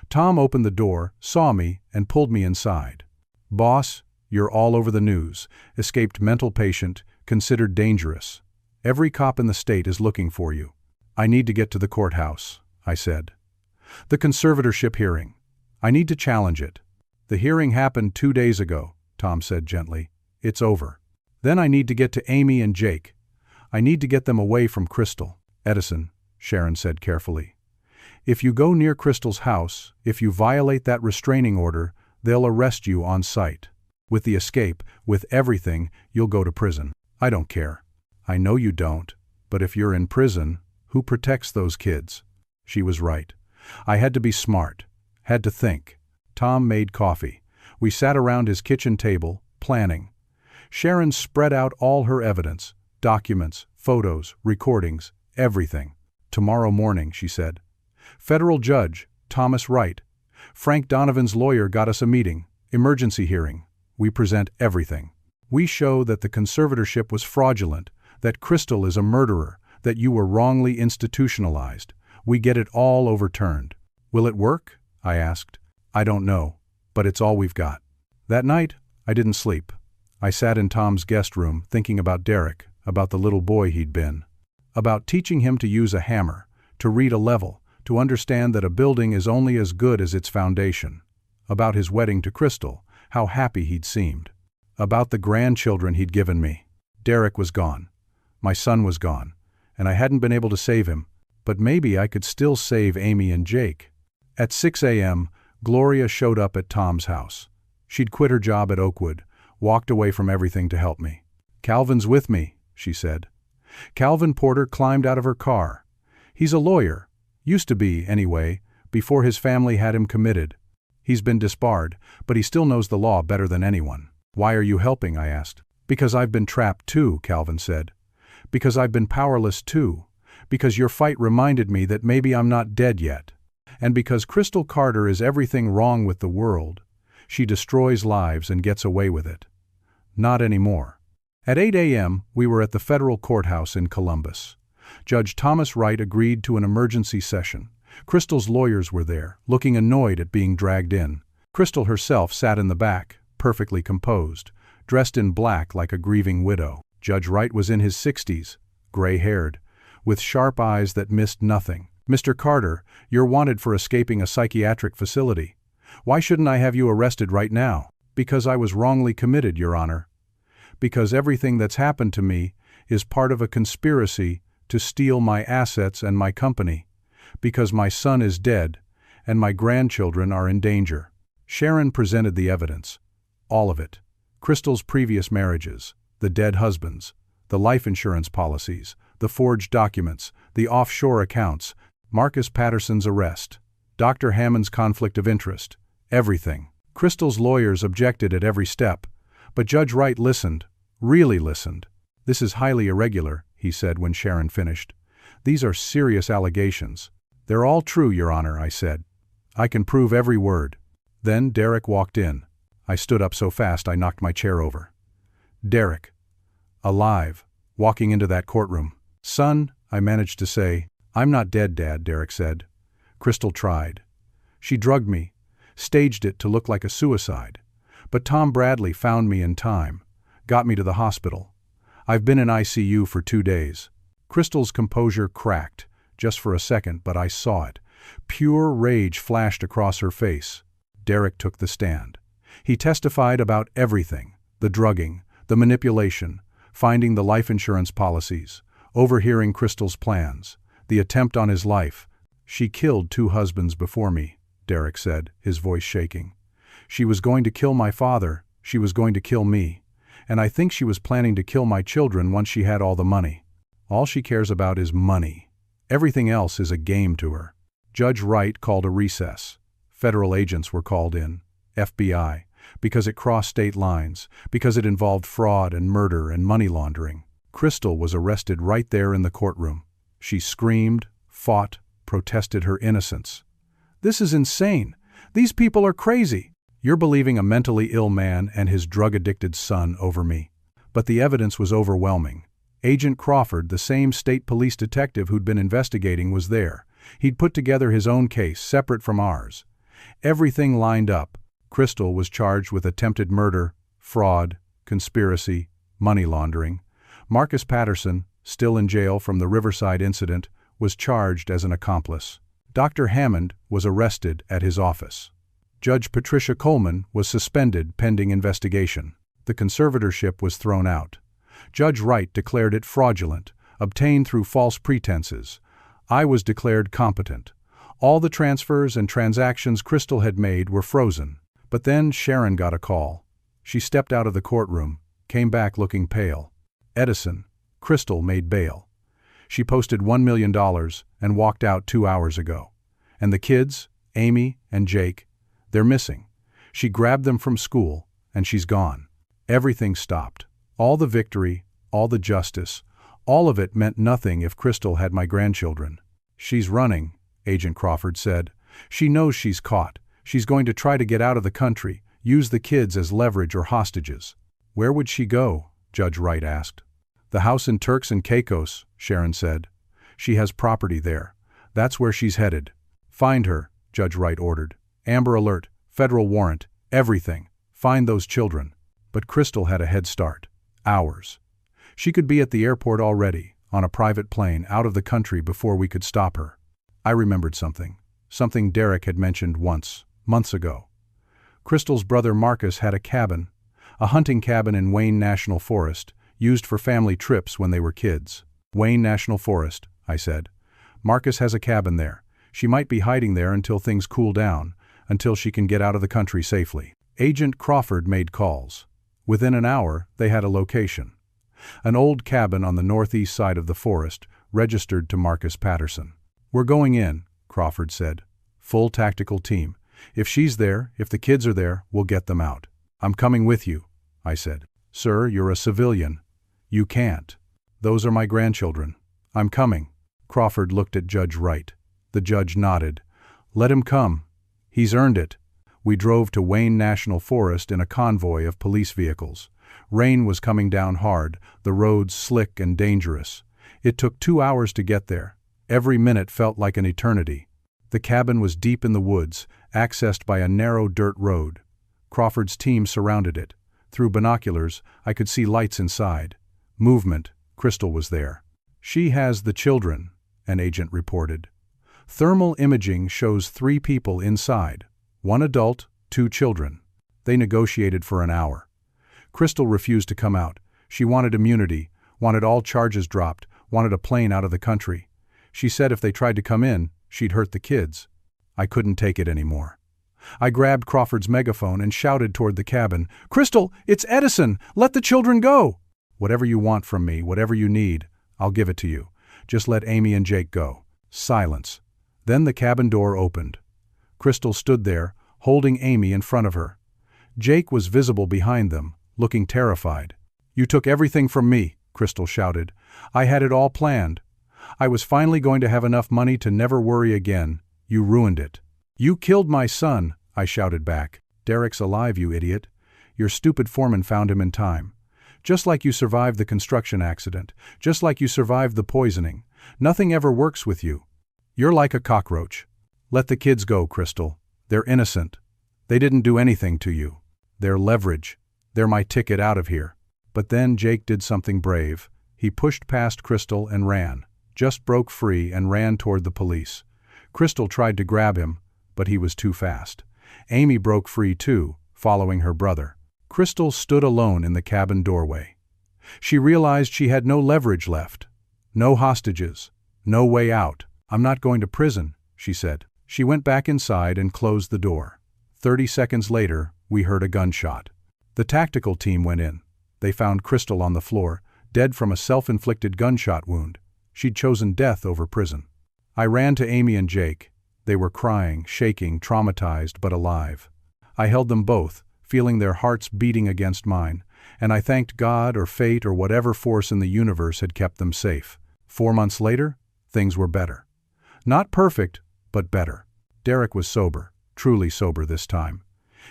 Tom opened the door, saw me, and pulled me inside. "Boss, you're all over the news. Escaped mental patient, considered dangerous. Every cop in the state is looking for you." "I need to get to the courthouse," I said. "The conservatorship hearing. I need to challenge it." "The hearing happened 2 days ago," Tom said gently. "It's over." "Then I need to get to Amy and Jake. I need to get them away from Crystal." "Edison," Sharon said carefully. "If you go near Crystal's house, if you violate that restraining order, they'll arrest you on sight. With the escape, with everything, you'll go to prison." "I don't care." "I know you don't, but if you're in prison, who protects those kids?" She was right. I had to be smart, had to think. Tom made coffee. We sat around his kitchen table, planning. Sharon spread out all her evidence, documents, photos, recordings, everything. "Tomorrow morning," she said. "Federal Judge, Thomas Wright. Frank Donovan's lawyer got us a meeting, emergency hearing. We present everything. We show that the conservatorship was fraudulent, that Crystal is a murderer, that you were wrongly institutionalized. We get it all overturned." "Will it work?" I asked. "I don't know, but it's all we've got." That night, I didn't sleep. I sat in Tom's guest room thinking about Derek, about the little boy he'd been, about teaching him to use a hammer, to read a level, to understand that a building is only as good as its foundation, about his wedding to Crystal, how happy he'd seemed, about the grandchildren he'd given me. Derek was gone. My son was gone, and I hadn't been able to save him, but maybe I could still save Amy and Jake. At 6 a.m., Gloria showed up at Tom's house. She'd quit her job at Oakwood, walked away from everything to help me. "Calvin's with me," she said. Calvin Porter climbed out of her car. He's a lawyer, used to be, anyway, before his family had him committed. He's been disbarred, but he still knows the law better than anyone. "Why are you helping?" I asked. "Because I've been trapped too," Calvin said. "Because I've been powerless too. Because your fight reminded me that maybe I'm not dead yet. And because Crystal Carter is everything wrong with the world. She destroys lives and gets away with it. Not anymore." At 8 a.m., we were at the federal courthouse in Columbus. Judge Thomas Wright agreed to an emergency session. Crystal's lawyers were there, looking annoyed at being dragged in. Crystal herself sat in the back, perfectly composed, dressed in black like a grieving widow. Judge Wright was in his 60s, gray-haired, with sharp eyes that missed nothing. "Mr. Carter, you're wanted for escaping a psychiatric facility. Why shouldn't I have you arrested right now?" "Because I was wrongly committed, Your Honor. Because everything that's happened to me is part of a conspiracy to steal my assets and my company. Because my son is dead, and my grandchildren are in danger." Sharon presented the evidence. All of it. Crystal's previous marriages, the dead husbands, the life insurance policies, the forged documents, the offshore accounts, Marcus Patterson's arrest, Dr. Hammond's conflict of interest, everything. Crystal's lawyers objected at every step, but Judge Wright listened, really listened. "This is highly irregular," he said when Sharon finished. "These are serious allegations." "They're all true, Your Honor," I said. "I can prove every word." Then Derek walked in. I stood up so fast I knocked my chair over. Derek. Alive, walking into that courtroom. "Son," I managed to say. "I'm not dead, Dad," Derek said. "Crystal tried. She drugged me, staged it to look like a suicide. But Tom Bradley found me in time, got me to the hospital. I've been in ICU for 2 days." Crystal's composure cracked, just for a second, but I saw it. Pure rage flashed across her face. Derek took the stand. He testified about everything: the drugging, the manipulation, finding the life insurance policies, overhearing Crystal's plans, the attempt on his life. "She killed 2 husbands before me," Derek said, his voice shaking. "She was going to kill my father, she was going to kill me, and I think she was planning to kill my children once she had all the money. All she cares about is money. Everything else is a game to her." Judge Wright called a recess. Federal agents were called in, FBI, because it crossed state lines, because it involved fraud and murder and money laundering. Crystal was arrested right there in the courtroom. She screamed, fought, protested her innocence. "This is insane. These people are crazy. You're believing a mentally ill man and his drug-addicted son over me." But the evidence was overwhelming. Agent Crawford, the same state police detective who'd been investigating, was there. He'd put together his own case, separate from ours. Everything lined up. Crystal was charged with attempted murder, fraud, conspiracy, money laundering. Marcus Patterson, still in jail from the Riverside incident, was charged as an accomplice. Dr. Hammond was arrested at his office. Judge Patricia Coleman was suspended pending investigation. The conservatorship was thrown out. Judge Wright declared it fraudulent, obtained through false pretenses. I was declared competent. All the transfers and transactions Crystal had made were frozen. But then Sharon got a call. She stepped out of the courtroom, came back looking pale. "Edison, Crystal made bail. She posted $1 million and walked out 2 hours ago. And the kids, Amy and Jake, they're missing. She grabbed them from school, and she's gone." Everything stopped. All the victory, all the justice, all of it meant nothing if Crystal had my grandchildren. "She's running," Agent Crawford said. "She knows she's caught. She's going to try to get out of the country, use the kids as leverage or hostages." "Where would she go?" Judge Wright asked. "The house in Turks and Caicos," Sharon said. "She has property there. That's where she's headed." "Find her," Judge Wright ordered. "Amber Alert, federal warrant, everything. Find those children." But Crystal had a head start. Hours. She could be at the airport already, on a private plane, out of the country before we could stop her. I remembered something. Something Derek had mentioned once, months ago. Crystal's brother Marcus had a cabin, a hunting cabin in Wayne National Forest, used for family trips when they were kids. "Wayne National Forest," I said. "Marcus has a cabin there. She might be hiding there until things cool down, until she can get out of the country safely." Agent Crawford made calls. Within an hour, they had a location. An old cabin on the northeast side of the forest, registered to Marcus Patterson. "We're going in," Crawford said. "Full tactical team. If she's there, if the kids are there, we'll get them out." "I'm coming with you," I said. "Sir, you're a civilian. You can't." "Those are my grandchildren. I'm coming." Crawford looked at Judge Wright. The judge nodded. "Let him come. He's earned it." We drove to Wayne National Forest in a convoy of police vehicles. Rain was coming down hard, the roads slick and dangerous. It took 2 hours to get there. Every minute felt like an eternity. The cabin was deep in the woods, accessed by a narrow dirt road. Crawford's team surrounded it. Through binoculars, I could see lights inside. Movement. Crystal was there. "She has the children," an agent reported. "Thermal imaging shows 3 people inside. 1 adult, 2 children. They negotiated for an hour. Crystal refused to come out. She wanted immunity, wanted all charges dropped, wanted a plane out of the country. She said if they tried to come in, she'd hurt the kids. I couldn't take it anymore. I grabbed Crawford's megaphone and shouted toward the cabin, "Crystal, it's Edison! Let the children go!" "Whatever you want from me, whatever you need, I'll give it to you. Just let Amy and Jake go." Silence. Then the cabin door opened. Crystal stood there, holding Amy in front of her. Jake was visible behind them, looking terrified. "You took everything from me," Crystal shouted. "I had it all planned. I was finally going to have enough money to never worry again. You ruined it." "You killed my son," I shouted back. "Derek's alive, you idiot. Your stupid foreman found him in time. Just like you survived the construction accident, just like you survived the poisoning. Nothing ever works with you. You're like a cockroach. Let the kids go, Crystal. They're innocent. They didn't do anything to you. They're leverage. They're my ticket out of here." But then Jake did something brave. He pushed past Crystal and ran. Just broke free and ran toward the police. Crystal tried to grab him, but he was too fast. Amy broke free too, following her brother. Crystal stood alone in the cabin doorway. She realized she had no leverage left. No hostages. No way out. "I'm not going to prison," she said. She went back inside and closed the door. 30 seconds later, we heard a gunshot. The tactical team went in. They found Crystal on the floor, dead from a self-inflicted gunshot wound. She'd chosen death over prison. I ran to Amy and Jake. They were crying, shaking, traumatized, but alive. I held them both, feeling their hearts beating against mine, and I thanked God or fate or whatever force in the universe had kept them safe. 4 months later, things were better. Not perfect, but better. Derek was sober, truly sober this time.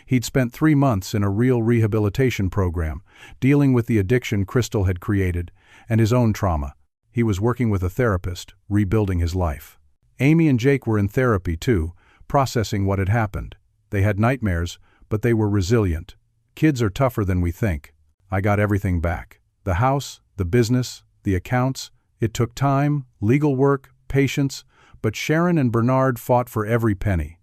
He'd spent 3 months in a real rehabilitation program, dealing with the addiction Crystal had created, and his own trauma. He was working with a therapist, rebuilding his life. Amy and Jake were in therapy too, processing what had happened. They had nightmares, but they were resilient. Kids are tougher than we think. I got everything back. The house, the business, the accounts. It took time, legal work, patience, but Sharon and Bernard fought for every penny.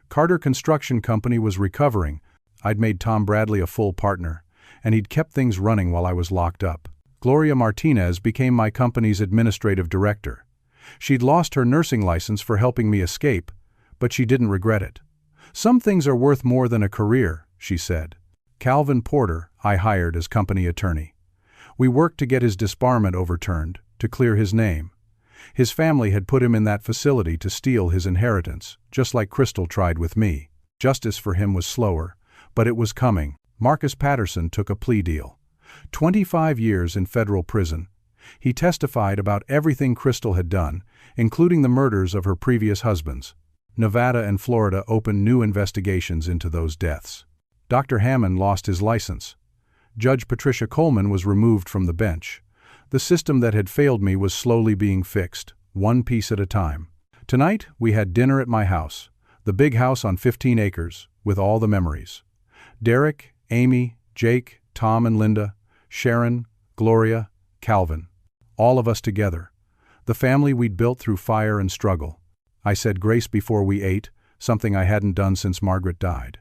Carter Construction Company was recovering. I'd made Tom Bradley a full partner, and he'd kept things running while I was locked up. Gloria Martinez became my company's administrative director. She'd lost her nursing license for helping me escape, but she didn't regret it. Some things are worth more than a career, she said. Calvin Porter I hired as company attorney. We worked to get his disbarment overturned, to clear his name. His family had put him in that facility to steal his inheritance, just like Crystal tried with me. Justice for him was slower, but it was coming. Marcus Patterson took a plea deal. 25 years in federal prison. He testified about everything Crystal had done, including the murders of her previous husbands. Nevada and Florida opened new investigations into those deaths. Dr. Hammond lost his license. Judge Patricia Coleman was removed from the bench. The system that had failed me was slowly being fixed, one piece at a time. Tonight, we had dinner at my house, the big house on 15 acres, with all the memories. Derek, Amy, Jake, Tom and Linda, Sharon, Gloria, Calvin. All of us together. The family we'd built through fire and struggle. I said grace before we ate, something I hadn't done since Margaret died.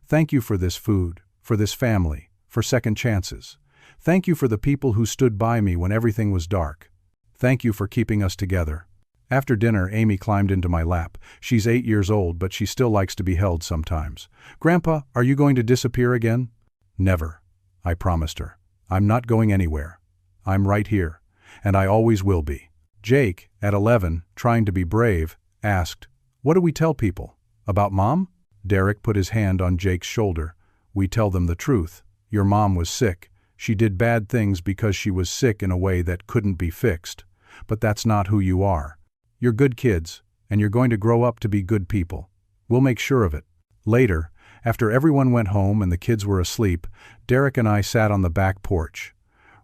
Thank you for this food, for this family, for second chances. Thank you for the people who stood by me when everything was dark. Thank you for keeping us together. After dinner, Amy climbed into my lap. She's 8 years old, but she still likes to be held sometimes. Grandpa, are you going to disappear again? Never, I promised her. I'm not going anywhere. I'm right here, and I always will be. Jake, at 11, trying to be brave, asked, "What do we tell people? About Mom?" Derek put his hand on Jake's shoulder. "We tell them the truth. Your mom was sick. She did bad things because she was sick in a way that couldn't be fixed. But that's not who you are. You're good kids, and you're going to grow up to be good people. We'll make sure of it." Later, after everyone went home and the kids were asleep, Derek and I sat on the back porch.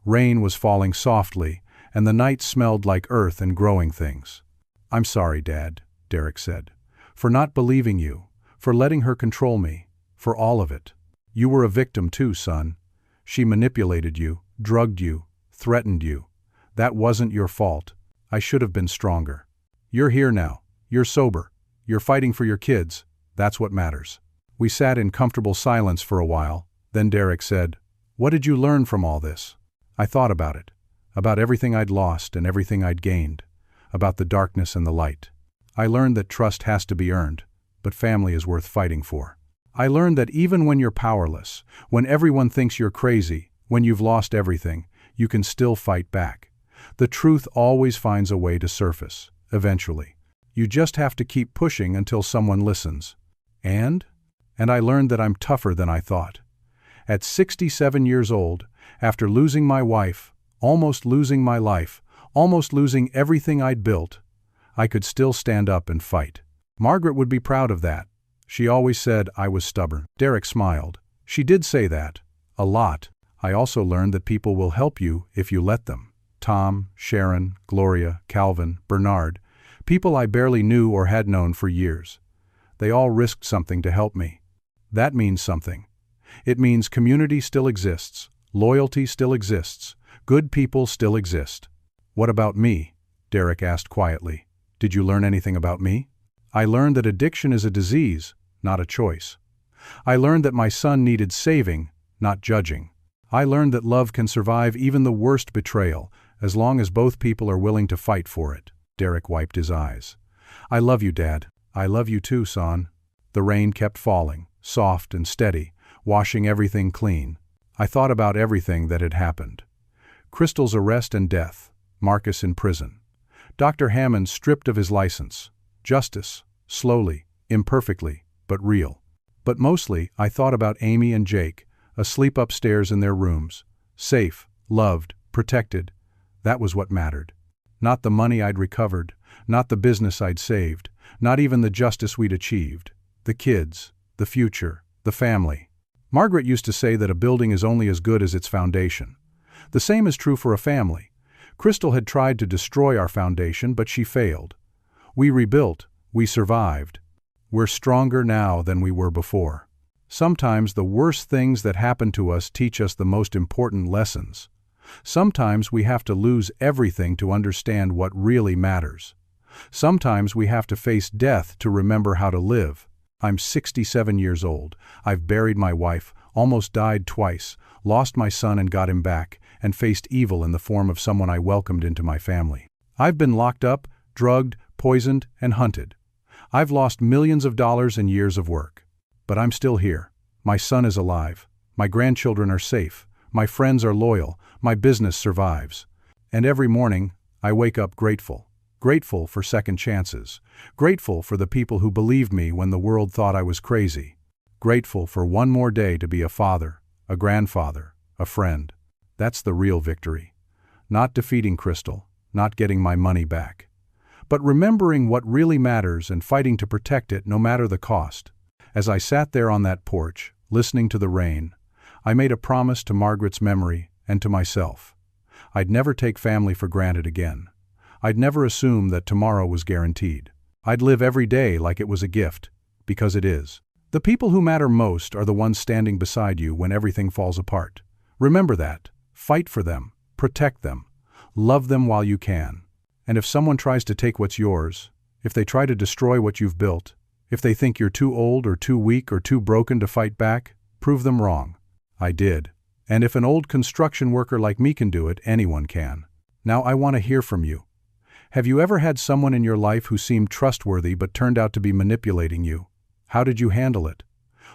Rain was falling softly, and the night smelled like earth and growing things. "I'm sorry, Dad," Derek said, "for not believing you, for letting her control me, for all of it. You were a victim too, son. She manipulated you, drugged you, threatened you. That wasn't your fault. I should have been stronger. You're here now. You're sober. You're fighting for your kids. That's what matters." We sat in comfortable silence for a while. Then Derek said, "What did you learn from all this?" I thought about it. About everything I'd lost and everything I'd gained. About the darkness and the light. I learned that trust has to be earned, but family is worth fighting for. I learned that even when you're powerless, when everyone thinks you're crazy, when you've lost everything, you can still fight back. The truth always finds a way to surface, eventually. You just have to keep pushing until someone listens. And I learned that I'm tougher than I thought. At 67 years old, after losing my wife, almost losing my life, almost losing everything I'd built, I could still stand up and fight. Margaret would be proud of that. She always said I was stubborn. Derek smiled. She did say that. A lot. I also learned that people will help you if you let them. Tom, Sharon, Gloria, Calvin, Bernard, people I barely knew or had known for years. They all risked something to help me. That means something. It means community still exists, loyalty still exists, good people still exist. "What about me?" Derek asked quietly. "Did you learn anything about me?" I learned that addiction is a disease, not a choice. I learned that my son needed saving, not judging. I learned that love can survive even the worst betrayal, as long as both people are willing to fight for it. Derek wiped his eyes. "I love you, Dad. I love you too, son." The rain kept falling, soft and steady, washing everything clean. I thought about everything that had happened. Crystal's arrest and death, Marcus in prison. Dr. Hammond stripped of his license. Justice, slowly, imperfectly, but real. But mostly, I thought about Amy and Jake, asleep upstairs in their rooms. Safe, loved, protected. That was what mattered. Not the money I'd recovered, not the business I'd saved, not even the justice we'd achieved. The kids, the future, the family. Margaret used to say that a building is only as good as its foundation. The same is true for a family. Crystal had tried to destroy our foundation, but she failed. We rebuilt, we survived. We're stronger now than we were before. Sometimes the worst things that happen to us teach us the most important lessons. Sometimes we have to lose everything to understand what really matters. Sometimes we have to face death to remember how to live. I'm 67 years old. I've buried my wife, almost died twice, lost my son and got him back, and faced evil in the form of someone I welcomed into my family. I've been locked up, drugged, poisoned, and hunted. I've lost millions of dollars and years of work. But I'm still here. My son is alive. My grandchildren are safe. My friends are loyal. My business survives. And every morning, I wake up grateful. Grateful for second chances. Grateful for the people who believed me when the world thought I was crazy. Grateful for one more day to be a father, a grandfather, a friend. That's the real victory. Not defeating Crystal, not getting my money back, but remembering what really matters and fighting to protect it no matter the cost. As I sat there on that porch, listening to the rain, I made a promise to Margaret's memory and to myself. I'd never take family for granted again. I'd never assume that tomorrow was guaranteed. I'd live every day like it was a gift, because it is. The people who matter most are the ones standing beside you when everything falls apart. Remember that. Fight for them. Protect them. Love them while you can. And if someone tries to take what's yours, if they try to destroy what you've built, if they think you're too old or too weak or too broken to fight back, prove them wrong. I did. And if an old construction worker like me can do it, anyone can. Now I want to hear from you. Have you ever had someone in your life who seemed trustworthy but turned out to be manipulating you? How did you handle it?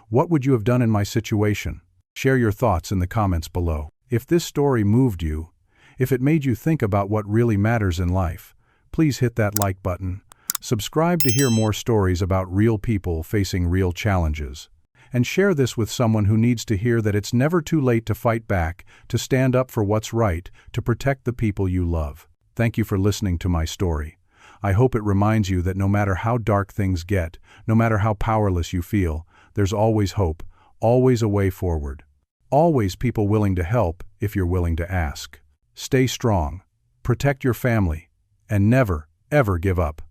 What would you have done in my situation? Share your thoughts in the comments below. If this story moved you, if it made you think about what really matters in life, please hit that like button. Subscribe to hear more stories about real people facing real challenges. And share this with someone who needs to hear that it's never too late to fight back, to stand up for what's right, to protect the people you love. Thank you for listening to my story. I hope it reminds you that no matter how dark things get, no matter how powerless you feel, there's always hope, always a way forward. Always people willing to help if you're willing to ask. Stay strong, protect your family, and never, ever give up.